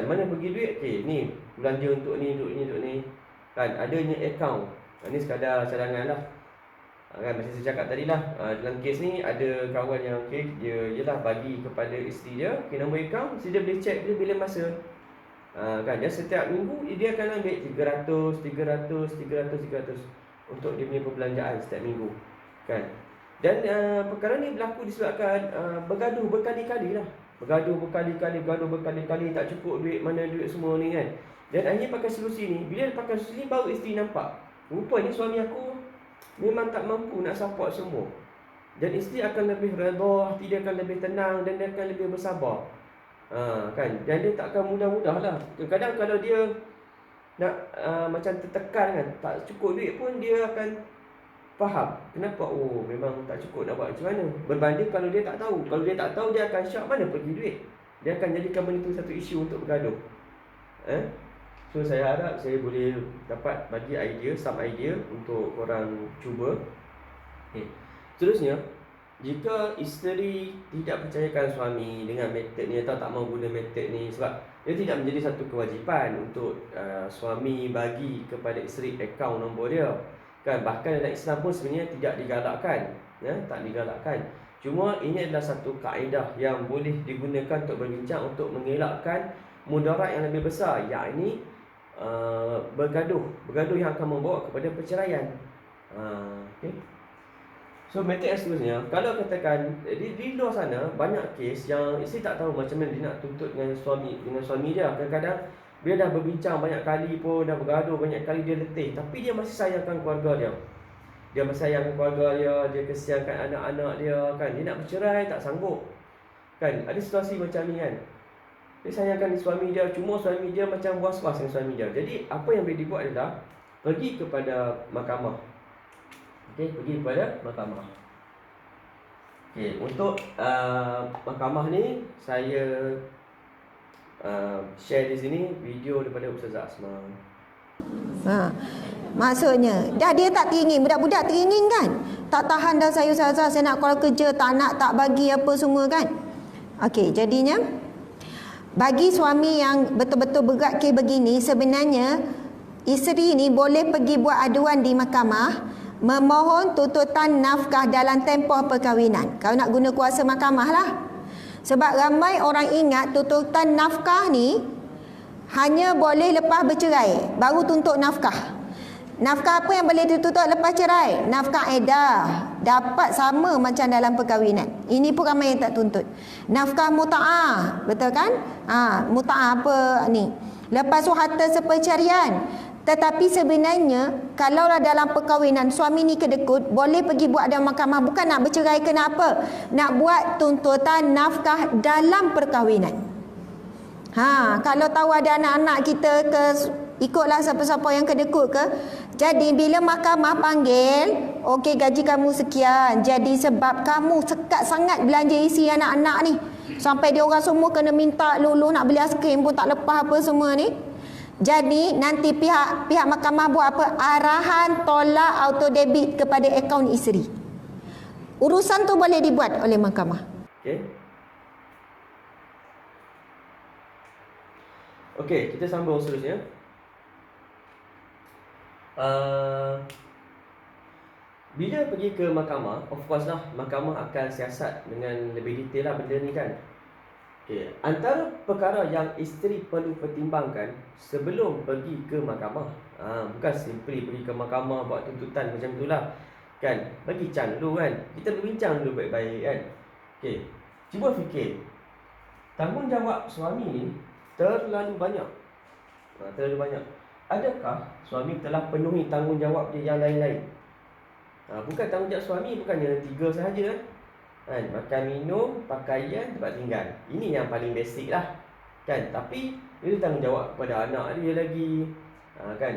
mana pergi duit, okey ni belanja untuk ni, untuk ni kan, adanya akaun. Ni sekadar cadangan lah kan. Macam saya cakap tadi lah, dalam kes ni ada kawan yang dia ialah bagi kepada isteri dia nombor akaun, isteri dia boleh check dia bila masa kan. Dia setiap minggu dia akan ambil 300 untuk dia punya perbelanjaan setiap minggu kan. Dan perkara ni berlaku disebabkan bergaduh berkali-kali, tak cukup duit, mana duit semua ni kan. Dan akhirnya pakai solusi ni. Bila dia pakai solusi ni, baru isteri nampak, rupanya suami aku memang tak mampu nak support semua. Dan isteri akan lebih redha, hati dia akan lebih tenang, dan dia akan lebih bersabar kan. Dan dia tak akan mudah-mudah lah. Kadang kalau dia nak macam tertekan kan, tak cukup duit pun, dia akan faham kenapa, memang tak cukup, nak buat macam mana. Berbanding kalau dia tak tahu. Kalau dia tak tahu, dia akan syak mana pergi duit. Dia akan jadikan benda tu satu isu untuk bergaduh. So saya harap saya boleh dapat bagi idea, some idea untuk korang cuba. Seterusnya, jika isteri tidak percayakan suami dengan metod ni atau tak mahu guna metod ni, sebab dia tidak menjadi satu kewajipan untuk suami bagi kepada isteri akaun nombor dia kan. Bahkan dalam Islam pun sebenarnya tidak digalakkan, tak digalakkan. Cuma ini adalah satu kaedah yang boleh digunakan untuk berbincang, untuk mengelakkan mudarat yang lebih besar, yakni bergaduh yang akan membawa kepada perceraian. Okay. So metod yang seterusnya, kalau katakan di luar sana banyak kes yang isteri tak tahu macam mana dia nak tuntut dengan suami dia. Kadang-kadang dia dah berbincang banyak kali pun, dah bergaduh banyak kali, dia letih, tapi dia masih sayangkan keluarga dia. Dia masih sayangkan keluarga dia kesiankan anak-anak dia kan. Dia nak bercerai tak sanggup kan. Ada situasi macam ni kan. Dia sayangkan suami dia, cuma suami dia macam was-was dengan suami dia. Jadi apa yang boleh dibuat adalah pergi kepada mahkamah. Pergi kepada mahkamah. Untuk mahkamah ni saya share di sini video daripada Ustazah Asma. Maksudnya dah dia tak teringin, budak-budak teringin kan, tak tahan dah saya nak keluar kerja, tak nak, tak bagi apa semua kan. Okey, jadinya bagi suami yang betul-betul berat kes begini, sebenarnya isteri ni boleh pergi buat aduan di mahkamah, memohon tuntutan nafkah dalam tempoh perkahwinan. Kalau nak guna kuasa mahkamah lah. Sebab ramai orang ingat tuntutan nafkah ni hanya boleh lepas bercerai baru tuntut nafkah. Nafkah apa yang boleh dituntut lepas cerai? Nafkah edah. Dapat sama macam dalam perkahwinan. Ini pun ramai yang tak tuntut. Nafkah muta'ah, betul kan? Muta'ah apa ni? Lepas tu harta sepercarian. Tetapi sebenarnya kalaulah dalam perkahwinan suami ni kedekut, boleh pergi buat dalam mahkamah, bukan nak bercerai, kenapa? Nak buat tuntutan nafkah dalam perkahwinan. Kalau tahu ada anak-anak kita ke, ikutlah siapa-siapa yang kedekut ke. Jadi bila mahkamah panggil, okey gaji kamu sekian, jadi sebab kamu sekat sangat belanja isi anak-anak ni, sampai dia orang semua kena minta lulu nak beli aiskrim pun tak lepas apa semua ni. Jadi nanti pihak mahkamah buat apa? Arahan tolak auto debit kepada akaun isteri. Urusan tu boleh dibuat oleh mahkamah. Okey, kita sambung seterusnya. Bila pergi ke mahkamah, of course lah mahkamah akan siasat dengan lebih detail lah benda ni kan. Okey, antara perkara yang isteri perlu pertimbangkan sebelum pergi ke mahkamah. Bukan simply pergi ke mahkamah buat tuntutan macam itulah. Kan? Bagi can dulu kan. Kita berbincang dulu baik-baik kan. Okey. Cuba fikir. Tanggungjawab suami ni terlalu banyak. Terlalu banyak. Adakah suami telah penuhi tanggungjawab dia yang lain-lain? Bukan tanggungjawab suami bukannya 3 sahaja kan, makan minum, pakaian, tempat tinggal. Ini yang paling basic lah kan. Tapi dia tanggungjawab kepada anak dia lagi, kan,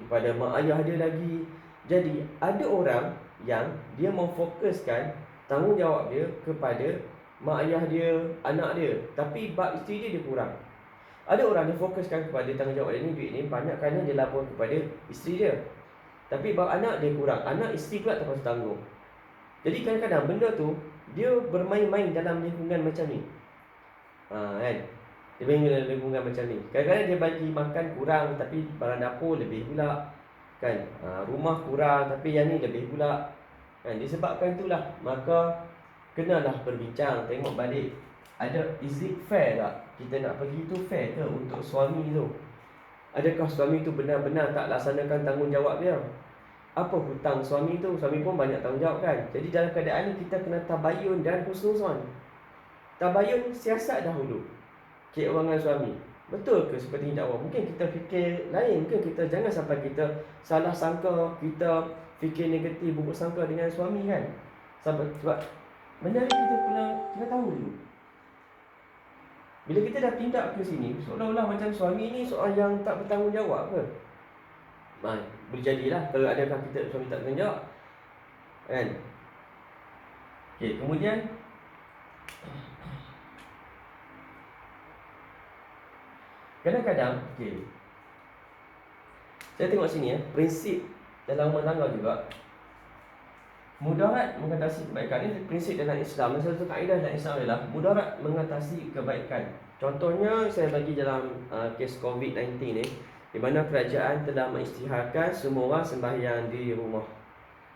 kepada mak ayah dia lagi. Jadi ada orang yang dia memfokuskan tanggungjawab dia kepada mak ayah dia, anak dia, tapi bab isteri dia kurang. Ada orang dia fokuskan kepada tanggungjawab dia ni, duit ni banyak kerana dia lapor kepada isteri dia, tapi bab anak dia kurang. Anak isteri pula terpaksa tanggung. Jadi kadang-kadang benda tu dia bermain-main dalam lingkungan macam ni. Kan? Dia main dalam lingkungan macam ni. Kadang-kadang dia bagi makan kurang tapi barang dapur lebih pula. Kan? Rumah kurang tapi yang ni lebih pula. Kan? Disebabkan itulah maka kenalah berbincang, tengok balik is it fair tak? Kita nak pergi tu fair ke untuk suami tu? Adakah suami tu benar-benar tak laksanakan tanggungjawab dia? Apa hutang suami tu? Suami pun banyak tanggungjawab kan. Jadi dalam keadaan ni kita kena tabayun dan husnuzon. Tabayun, siasat dahulu keuangan suami. Betul ke seperti dakwa? Mungkin kita fikir lain. Mungkin kita jangan sampai kita salah sangka, kita fikir negatif, buruk sangka dengan suami kan. Sebab benda ni kita kena tahu dulu. Bila kita dah tindak ke sini, seolah-olah macam suami ni soal yang tak bertanggungjawab ke? Boleh jadilah kalau adakah kita suami tak bertanggungjawab kan. Okey, kemudian kadang-kadang saya tengok sini prinsip dalam rumah tangga juga. Mudarat mengatasi kebaikan. Ini prinsip dalam Islam. Salah satu kaedah dalam Islam adalah mudarat mengatasi kebaikan. Contohnya saya bagi dalam kes COVID-19 ni, di mana kerajaan telah mengisytiharkan semua orang sembahyang di rumah.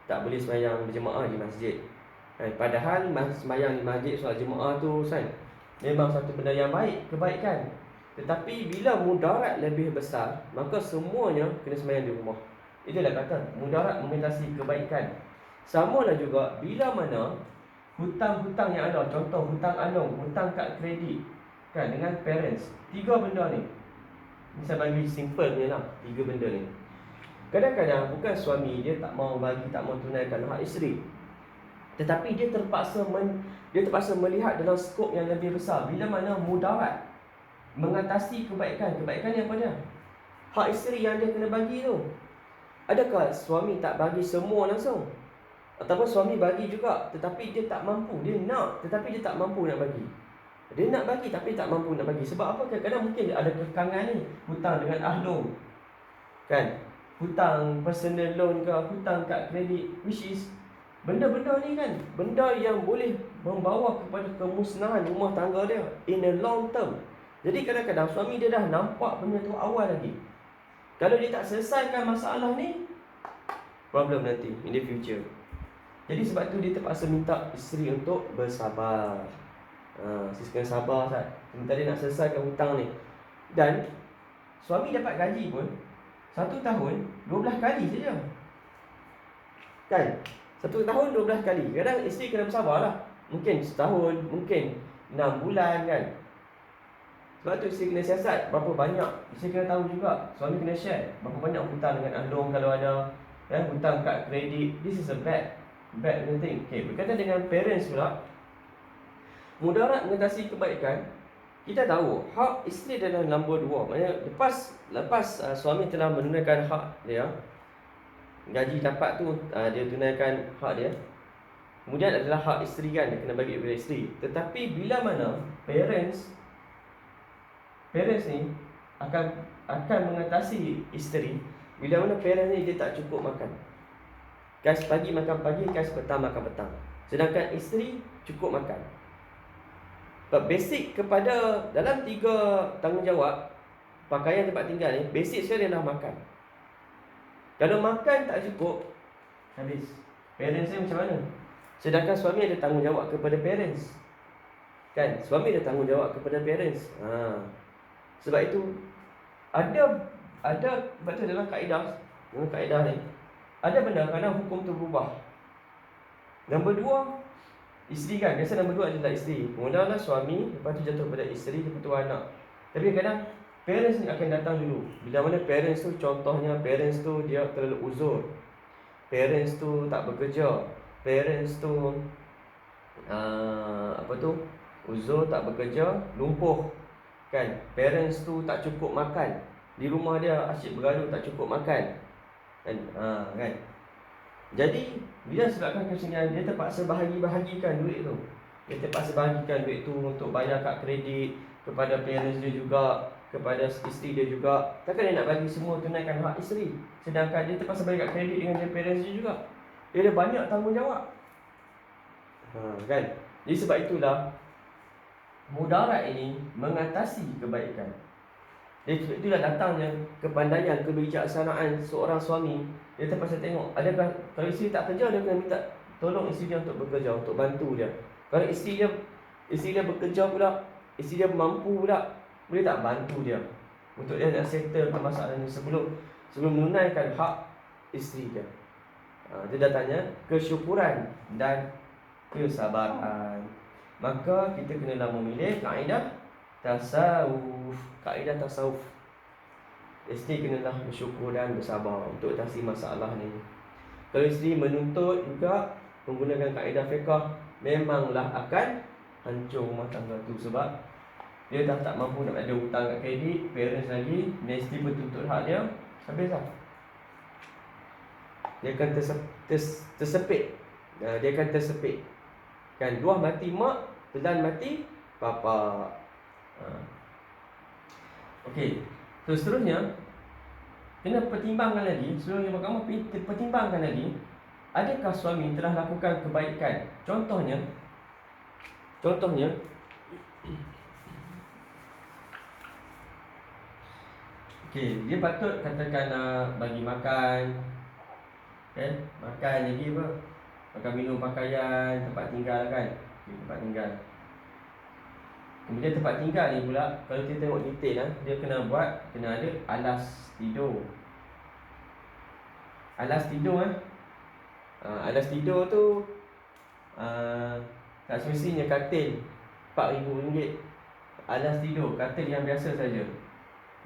Tak boleh sembahyang berjemaah di masjid. Padahal sembahyang di masjid, solat jemaah tu kan, memang satu benda yang baik, kebaikan. Tetapi bila mudarat lebih besar, maka semuanya kena sembahyang di rumah. Itulah kata mudarat mengatasi kebaikan. Samalah juga bila mana hutang-hutang yang ada, contoh hutang anong, hutang kad kredit kan, dengan parents. 3 benda ni, saya bagi simple ni lah, 3 benda ni. Kadang-kadang bukan suami dia tak mau bagi, tak mau tunaikan hak isteri, tetapi dia terpaksa melihat dalam skop yang lebih besar. Bila mana mudarat mengatasi kebaikan. Kebaikan yang apa dia? Hak isteri yang dia kena bagi tu. Adakah suami tak bagi semua langsung? Ataupun suami bagi juga tetapi dia tak mampu. Dia nak tetapi dia tak mampu nak bagi. Dia nak bagi tapi tak mampu nak bagi. Sebab apa? Kadang-kadang mungkin ada kekangan ni. Hutang dengan ahlong, kan? Hutang personal loan ke, hutang kad kredit, which is benda-benda ni kan, benda yang boleh membawa kepada kemusnahan rumah tangga dia in a long term. Jadi kadang-kadang suami dia dah nampak benda tu awal lagi. Kalau dia tak selesaikan masalah ni, problem nanti in the future. Jadi sebab tu dia terpaksa minta isteri untuk bersabar. Sis kena sabar Ustaz. Sementara dia nak selesaikan hutang ni. Dan suami dapat gaji pun 1 tahun 12 kali saja. Kan? 1 tahun 12 kali. Kadang isteri kena bersabar lah. Mungkin setahun, mungkin 6 bulan kan. Sebab tu isteri kena siasat berapa banyak. Isteri kena tahu juga. Suami kena share berapa banyak hutang dengan ahlong kalau ada. Hutang kad kredit. This is a bad thing. Okay, berkaitan dengan parents pula, mudarat mengatasi kebaikan. Kita tahu hak isteri adalah nombor 2. Maksudnya lepas suami telah menunaikan hak dia, gaji dapat tu, dia tunaikan hak dia. Kemudian adalah hak isteri kan, dia kena bagi kepada isteri. Tetapi bila mana parents ni akan mengatasi isteri bila mana parents ni dia tak cukup makan. Kas pagi makan pagi, kas petang makan petang. Sedangkan isteri cukup makan. Basic kepada dalam 3 tanggungjawab pakaian, tempat tinggal ni, basic sekali adalah makan. Kalau makan tak cukup, habis. Parents ni macam mana? Sedangkan suami ada tanggungjawab kepada parents. Kan, suami ada tanggungjawab kepada parents. Sebab itu ada sebab tu dalam kaedah ni ada benda kadang hukum tu berubah. Nombor 2, isteri kan. Biasa nombor 2 adalah isteri. Mulalah suami, lepas tu jatuh pada isteri, lepas tu anak. Tapi kadang parents ni akan datang dulu. Bila mana parents tu, contohnya parents tu dia terlalu uzur, parents tu tak bekerja, parents tu uzur, tak bekerja, lumpuh, kan. Parents tu tak cukup makan. Di rumah dia asyik bergaduh, tak cukup makan, kan. Kan. Jadi bila sebabkan kesenian, dia terpaksa bahagikan duit tu. Dia terpaksa bahagikan duit tu untuk bayar kad kredit kepada parents dia juga, kepada isteri dia juga. Takkan dia nak bagi semua tunaikan hak isteri, sedangkan dia terpaksa bayar kad kredit dengan dia parents dia juga. Dia ada banyak tanggungjawab. Kan. Jadi sebab itulah mudarat ini mengatasi kebaikan. Jadi sebab itulah datangnya kepandaian, kebijaksanaan seorang suami. Dia terpaksa tengok, adakah kalau isteri tak kerja, dia kena minta tolong isteri dia untuk bekerja, untuk bantu dia. Kalau isteri dia bekerja pula, isteri dia mampu pula, boleh tak bantu dia untuk dia nak settle masalah ni sebelum menunaikan hak isteri dia. Dia datangnya kesyukuran dan kesabaran. Maka kita kenalah memilih kaedah tasawuf. Kaedah tasawuf, isteri kenalah bersyukur dan bersabar untuk atasi masalah ni. Kalau isteri menuntut juga menggunakan kaedah fiqh, memanglah akan hancur rumah tangga tu. Sebab dia dah tak mampu nak ada hutang kat kredit, parents lagi, isteri bertuntut hak dia, habis lah. Dia akan tersepit. Dia akan tersepit. Kan, luah mati mak, telan mati bapa. Okey. So seterusnya, kena pertimbangkan lagi, seluruhnya mahkamah pertimbangkan lagi, adakah suami telah lakukan kebaikan. Contohnya okey, dia patut katakanlah bagi makan, kan? Makan lagi apa? Makan, minum, pakaian, tempat tinggal kan? Tempat tinggal. Kemudian tempat tinggal ni pula, kalau kita tengok detail dia kena ada alas tidur. Alas tidur alas tidur tu tak semestinya katil RM4,000. Alas tidur, katil yang biasa saja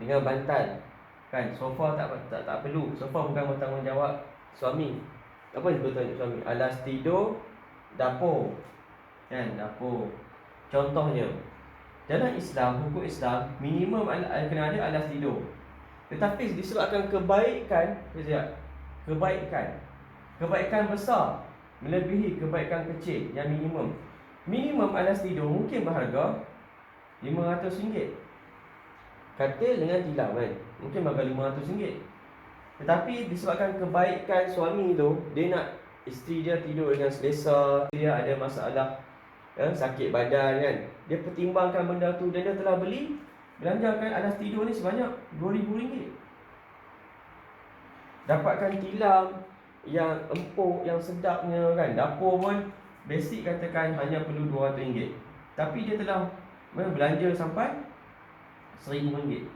dengan bantal, kan. Sofa tak perlu. Sofa bukan bertanggungjawab suami. Apa yang bertanggungjawab suami? Alas tidur, dapur, kan, dapur. Contohnya dalam Islam, hukum Islam, minimum kena ada alas tidur. Tetapi disebabkan kebaikan besar melebihi kebaikan kecil yang minimum. Minimum alas tidur mungkin berharga RM500. Katil dengan tilam kan, mungkin berharga RM500. Tetapi disebabkan kebaikan suami tu, dia nak isteri dia tidur dengan selesa, dia ada masalah, sakit badan kan, dia pertimbangkan benda tu dan dia telah belanjakan alas tidur ni sebanyak RM2,000. Dapatkan tilam yang empuk, yang sedapnya kan. Dapur pun basic katakan hanya perlu RM200, tapi dia telah belanja sampai RM1,000.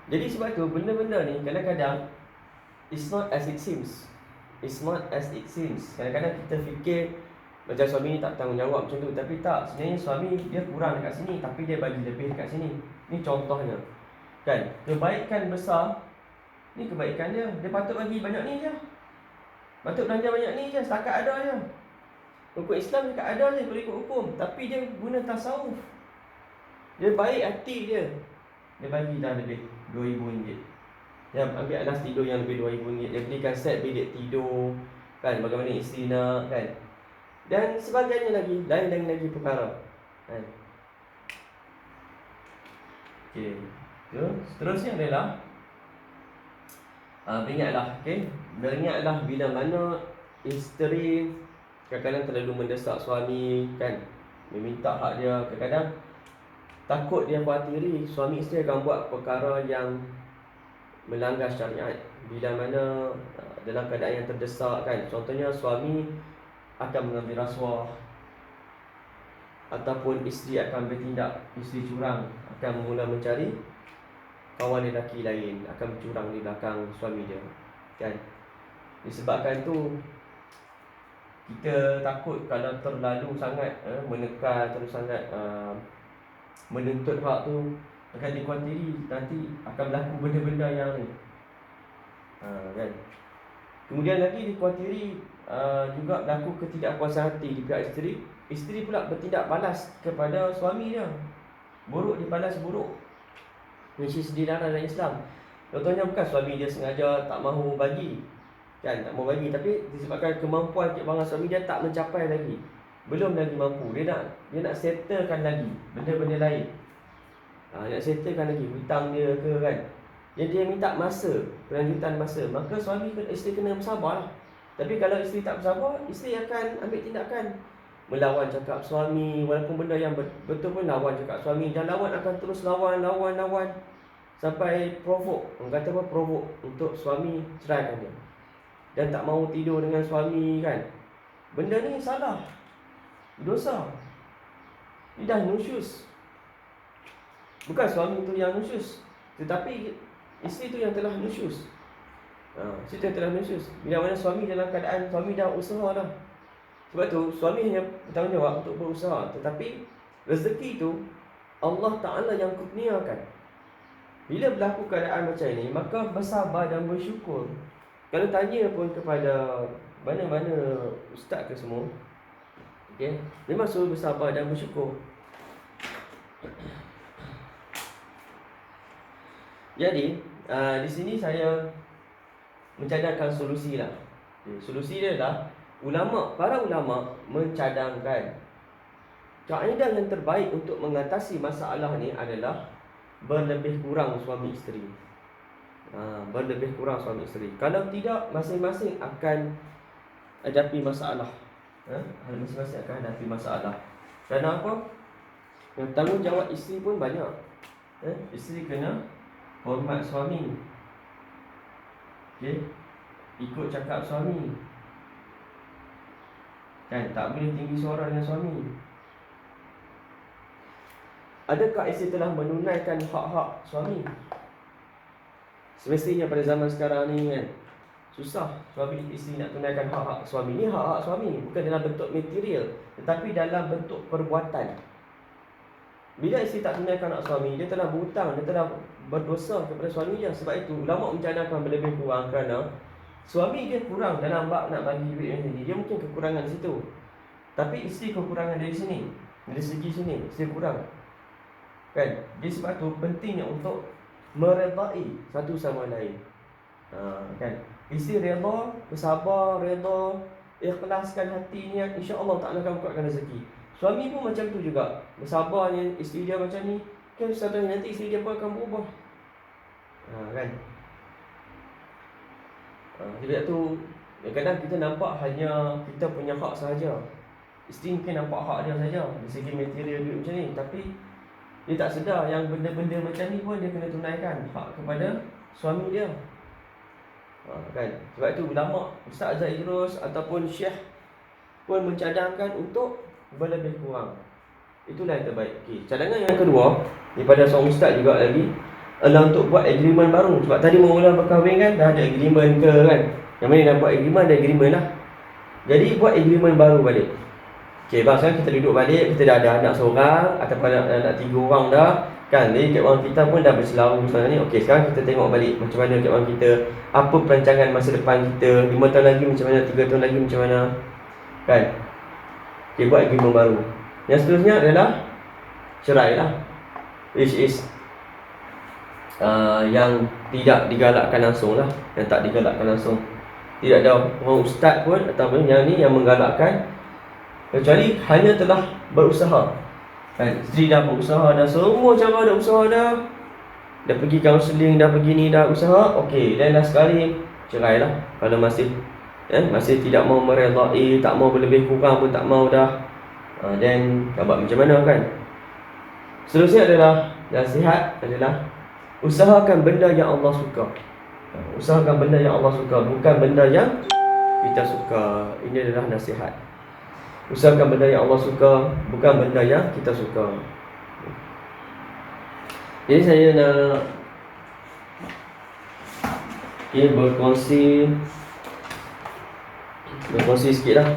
Jadi sebab tu benda-benda ni kadang-kadang it's not as it seems. Kadang-kadang kita fikir macam suami ni tak tanggungjawab macam tu, tapi tak. Sebenarnya suami dia kurang dekat sini, tapi dia bagi lebih dekat sini. Ni contohnya, kan. Kebaikan besar ni kebaikan dia. Dia patut bagi banyak ni je, patut belanja banyak ni je, setakat ada je. Hukum Islam dekat ada je, boleh ikut hukum. Tapi dia guna tasawuf, dia baik hati dia bagi dah lebih RM2,000. Dia ambil alas tidur yang lebih RM2,000. Dia belikan set bilik tidur, kan, bagaimana isteri nak, kan. Dan sebagainya lagi, lain lagi perkara, kan. Okey. Seterusnya adalah beringatlah bila mana isteri kadang-kadang terlalu mendesak suami, kan, meminta hak dia. Kadang-kadang takut dia khawatiri suami isteri akan buat perkara yang melanggar syariat bila mana dalam keadaan yang terdesak, kan. Contohnya suami akan mengambil rasuah, ataupun isteri akan bertindak, isteri curang akan mula mencari kawan lelaki lain, akan curang di belakang suami dia, kan? Disebabkan tu kita takut kalau terlalu sangat menekan, terlalu sangat menuntut hak tu, akan dikhawatiri nanti akan berlaku benda-benda yang ni, kan? Kemudian lagi dikhawatiri juga berlaku ketidakpuasan hati di pihak isteri. Isteri pula bertindak balas kepada suami dia, buruk dibalas buruk, which is dilarang dalam Islam. Contohnya bukan suami dia sengaja tak mahu bagi, kan, tak mahu bagi, tapi disebabkan kemampuan barang suami dia tak mencapai lagi, belum lagi mampu, dia nak settlekan lagi benda-benda lain, nak settlekan lagi hutang dia ke, kan. Jadi dia minta masa, kelanjutan masa, maka isteri kena bersabar lah. Tapi kalau isteri tak bersabar, isteri akan ambil tindakan melawan cakap suami, walaupun benda yang betul pun lawan cakap suami, dan lawan akan terus lawan sampai provoke, orang kata apa, provoke untuk suami ceraikan dia, dan tak mahu tidur dengan suami, kan. Benda ni salah, dosa. Dia dah nusyus. Bukan suami tu yang nusyus, tetapi isteri tu yang telah nusyus. Isteri tu yang telah nusyus. Bila mana suami dalam keadaan suami dah usaha dah. Sebab tu suami hanya bertanggungjawab untuk berusaha, tetapi rezeki tu Allah Ta'ala yang kurniakan. Bila berlaku keadaan macam ini, maka bersabar dan bersyukur. Kalau tanya pun kepada mana-mana ustaz ke semua, okay, memang suruh bersabar dan bersyukur. Jadi di sini saya mencadangkan solusi lah. Solusi dia adalah para ulama mencadangkan kaedah yang terbaik untuk mengatasi masalah ni adalah berlebih kurang suami isteri. Berlebih kurang suami isteri. Kalau tidak, masing-masing akan hadapi masalah. Masing-masing akan hadapi masalah. Kerana apa? Yang tanggungjawab isteri pun banyak. Isteri kena hormat suami, okay? Ikut cakap suami, kan, tak boleh tinggi suara dengan suami. Adakah isteri telah menunaikan hak-hak suami? Semestinya pada zaman sekarang ni, kan, susah suami isteri nak tunaikan hak-hak suami. Ni hak-hak suami bukan dalam bentuk material, tetapi dalam bentuk perbuatan. Bila isteri tak tunaikan hak suami, dia telah berhutang, dia telah berdosa kepada suami dia. Sebab itu ulama mencadangkan berlebih kurang, kerana suami dia kurang dalam bab nak bagi duit macam ni, dia mungkin kekurangan di situ, tapi isteri kekurangan dari sini, dari segi sini isteri kurang, kan. Jadi sebab tu pentingnya untuk meredai satu sama lain, kan. Isteri reda, bersabar, reda, ikhlaskan hati, niat, insya-Allah Ta'ala akan bukakan rezeki. Suami pun macam tu juga, bersabarnya isteri dia macam ni, kan, suatu hari nanti isteri dia pun akan berubah, kan. Sebab tu kadang kita nampak hanya kita punya hak sahaja. Isteri mungkin nampak hak dia saja dari segi material duit macam ni, tapi dia tak sedar yang benda-benda macam ni pun dia kena tunaikan hak kepada suami dia, kan. Sebab itu ulama, Ustaz Azhar Idrus ataupun Syekh pun mencadangkan untuk berlebih kurang. Itulah yang terbaik. Okay. Cadangan yang kedua daripada seorang ustaz juga lagi adalah untuk buat agreement baru. Sebab tadi mula berkahwin kan, dah ada agreement ke, kan. Yang mana nak buat agreement, ada agreement lah. Jadi buat agreement baru balik. Okay, bang, sekarang kita duduk balik, kita dah ada anak seorang ataupun anak 3 orang dah, kan. Jadi kat orang kita pun dah berselaru sekarang ni. Okay, sekarang kita tengok balik macam mana kat orang kita, apa perancangan masa depan kita, 5 tahun lagi macam mana, 3 tahun lagi macam mana, kan. Okay, buat agreement baru. Yang seterusnya adalah cerai lah, which is yang tidak digalakkan langsung lah, yang tak digalakkan langsung. Tidak ada orang ustaz pun ataupun yang ni yang menggalakkan, kecuali hanya telah berusaha, kan. Isteri dah berusaha, dah semua cara dah usaha dah pergi kaunseling, dah pergi ni, dah usaha, okey, dan dah sekali cerai lah. Kalau masih tidak mau meredai, tak mau berlebih kurang pun tak mau dah, dan buat macam mana, kan. Seterusnya adalah nasihat, adalah usahakan benda yang Allah suka. Usahakan benda yang Allah suka, bukan benda yang kita suka. Ini adalah nasihat. Usahakan benda yang Allah suka, bukan benda yang kita suka. Jadi saya nak berkongsi sikit lah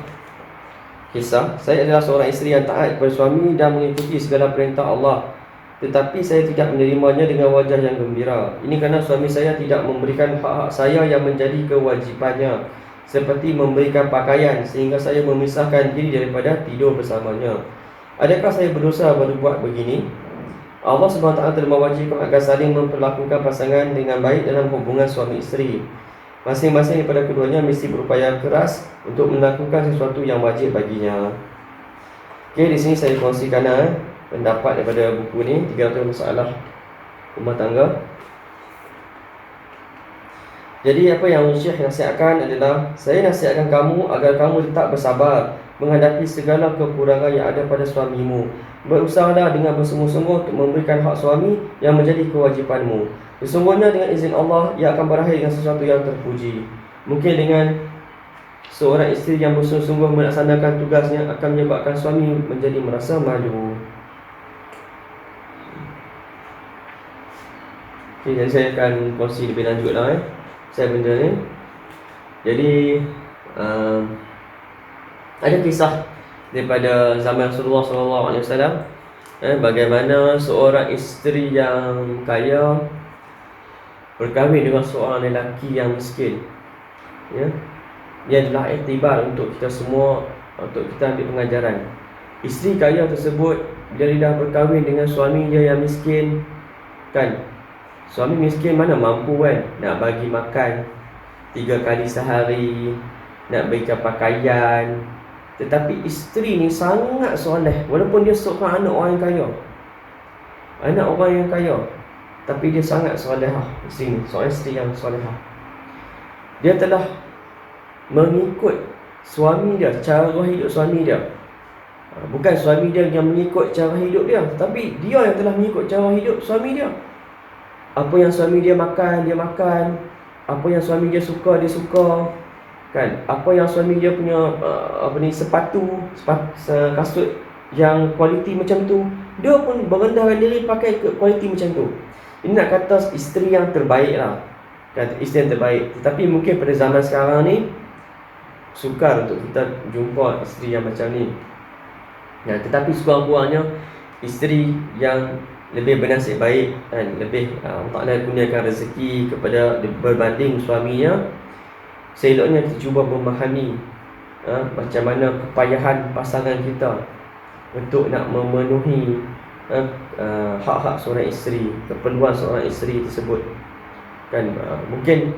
kisah. Saya adalah seorang isteri yang taat kepada suami dan mengikuti segala perintah Allah, tetapi saya tidak menerimanya dengan wajah yang gembira. Ini kerana suami saya tidak memberikan hak-hak saya yang menjadi kewajipannya, seperti memberikan pakaian, sehingga saya memisahkan diri daripada tidur bersamanya. Adakah saya berdosa berbuat begini? Allah SWT telah mewajibkan agar saling memperlakukan pasangan dengan baik dalam hubungan suami isteri. Masing-masing daripada keduanya mesti berupaya keras untuk melakukan sesuatu yang wajib baginya. Okey, di sini saya kongsikan pendapat daripada buku ni, 300 masalah rumah tangga. Jadi apa yang Syekh nasihatkan adalah, saya nasihatkan kamu agar kamu tetap bersabar menghadapi segala kekurangan yang ada pada suamimu. Berusahalah dengan bersungguh-sungguh untuk memberikan hak suami yang menjadi kewajipanmu. Sesungguhnya dengan izin Allah, ia akan berakhir dengan sesuatu yang terpuji. Mungkin dengan seorang isteri yang bersungguh-sungguh melaksanakan tugasnya akan menyebabkan suami menjadi merasa malu. Okay, jadi saya akan kongsi lebih lanjut lah saya benda ni. Jadi ada kisah daripada zaman Rasulullah SAW, bagaimana seorang isteri yang kaya berkahwin dengan seorang lelaki yang miskin. Ia adalah iktibar untuk kita semua, untuk kita ambil pengajaran. Isteri kaya tersebut, bila dia dah berkahwin dengan suami dia yang miskin, kan, suami miskin mana mampu kan nak bagi makan 3 kali sehari, nak berikan pakaian. Tetapi isteri ni sangat soleh, walaupun dia seorang anak orang yang kaya, anak orang yang kaya, tapi dia sangat solehah. Isteri ni seorang isteri yang solehah. Dia telah mengikut suami dia, cara hidup suami dia. Bukan suami dia yang mengikut cara hidup dia, tapi dia yang telah mengikut cara hidup suami dia. Apa yang suami dia makan, dia makan. Apa yang suami dia suka, dia suka. Kan? Apa yang suami dia punya sepatu, kasut yang kualiti macam tu, dia pun merendahkan diri pakai kualiti macam tu. Ini nak kata isteri yang terbaik lah, kan? Isteri yang terbaik. Tetapi mungkin pada zaman sekarang ni sukar untuk kita jumpa isteri yang macam ni. Tetapi sekurang-kurangnya isteri yang lebih bernasib baik dan lebih Allah kurniakan rezeki kepada berbanding suaminya, seeloknya kita cuba memahami macam mana kepayahan pasangan kita untuk nak memenuhi hak-hak seorang isteri, keperluan seorang isteri tersebut. Kan, mungkin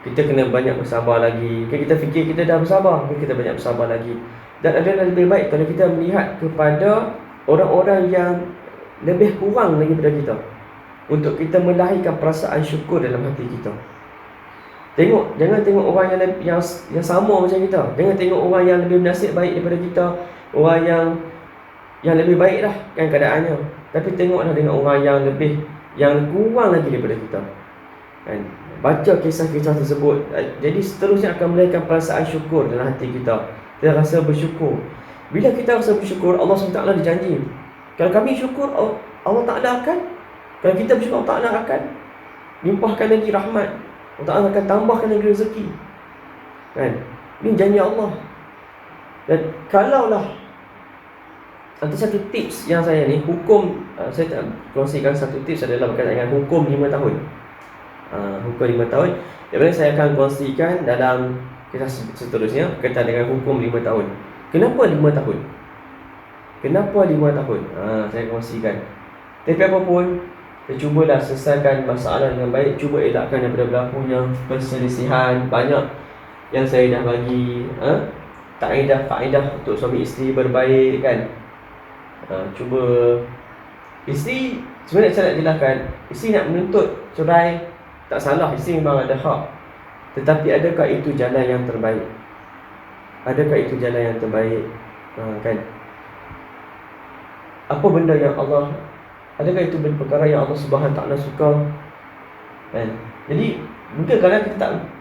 kita kena banyak bersabar lagi. Kan kita fikir kita dah bersabar, mungkin kita banyak bersabar lagi. Dan adalah lebih baik kalau kita melihat kepada orang-orang yang lebih kurang daripada kita, untuk kita melahirkan perasaan syukur dalam hati kita. Jangan tengok orang yang sama macam kita. Jangan tengok orang yang lebih nasib baik daripada kita, orang yang lebih baik lah kan keadaannya. Tapi tengoklah dengan orang yang kurang lagi daripada kita. Kan? Baca kisah-kisah tersebut. Jadi seterusnya akan melahirkan perasaan syukur dalam hati kita. Kita rasa bersyukur. Bila kita rasa bersyukur, Allah SWT berjanji, kalau kami syukur, Allah Ta'ala akan, kalau kita bersyukur, Allah Ta'ala akan limpahkan lagi rahmat, Allah Ta'ala akan tambahkan lagi rezeki. Kan? Ini janji Allah. Dan kalaulah ada satu tips yang saya ni, hukum, saya tak kongsikan satu tips adalah berkaitan dengan hukum 5 tahun. Hukum 5 tahun. Yang mana saya akan kongsikan dalam kisah seterusnya berkaitan dengan hukum 5 tahun. Kenapa 5 tahun? Kenapa 5 tahun? Saya kongsikan. Tapi apapun, kita cubalah selesaikan masalah dengan baik. Cuba elakkan daripada berlakunya perselisihan. Banyak yang saya dah bagi faedah untuk suami isteri berbaik, kan. Cuba. Isteri, sebenarnya saya nak jelaskan, isteri nak menuntut cerai tak salah, isteri memang ada hak. Tetapi adakah itu jalan yang terbaik? Adakah itu jalan yang terbaik? Kan? Apa benda yang Allah, adakah itu perkara yang Allah Subhanahu Taala suka? Kan? Jadi mungkin kadang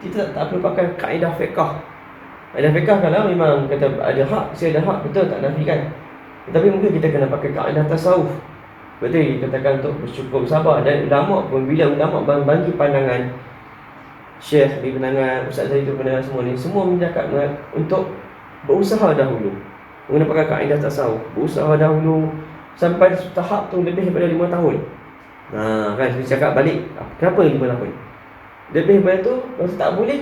kita tak perlu pakai kaedah fiqh. Ahli fiqh kalau memang kata ada hak, saya ada hak, betul, tak nafikan. Tetapi mungkin kita kena pakai kaedah tasawuf. Betul dikatakan untuk bersyukur, sabar. Dan ulama pun, bila ulama bagi pandangan, Syekh bagi pandangan, Ustaz Zahid bagi pandangan, semua ni semua menjakat untuk berusaha dahulu menggunakan kaedah tasawuf. Berusaha dahulu sampai tahap tu lebih daripada 5 tahun. Kan saya cakap balik, kenapa 5 tahun? Lebih daripada tu, rasa tak boleh,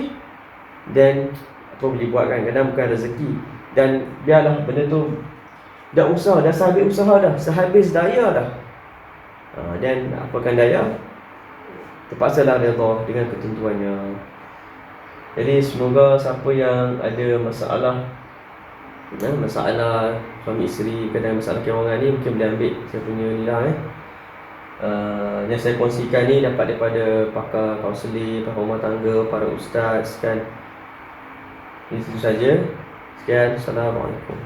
dan apa boleh buat kan, kadang bukan rezeki. Dan biarlah benda tu dah usaha, dah sehabis usaha dah, sehabis daya dah. Dan apakan daya, terpaksalah redha dengan ketentuannya. Jadi semoga siapa yang ada masalah suami isteri, kadang masalah kewangan ni, mungkin boleh ambil saya punya ni lah yang saya kongsikan ni dapat daripada pakar kaunseling, pakar rumah tangga, para ustaz kan. Itu saja. Sekian, Assalamualaikum.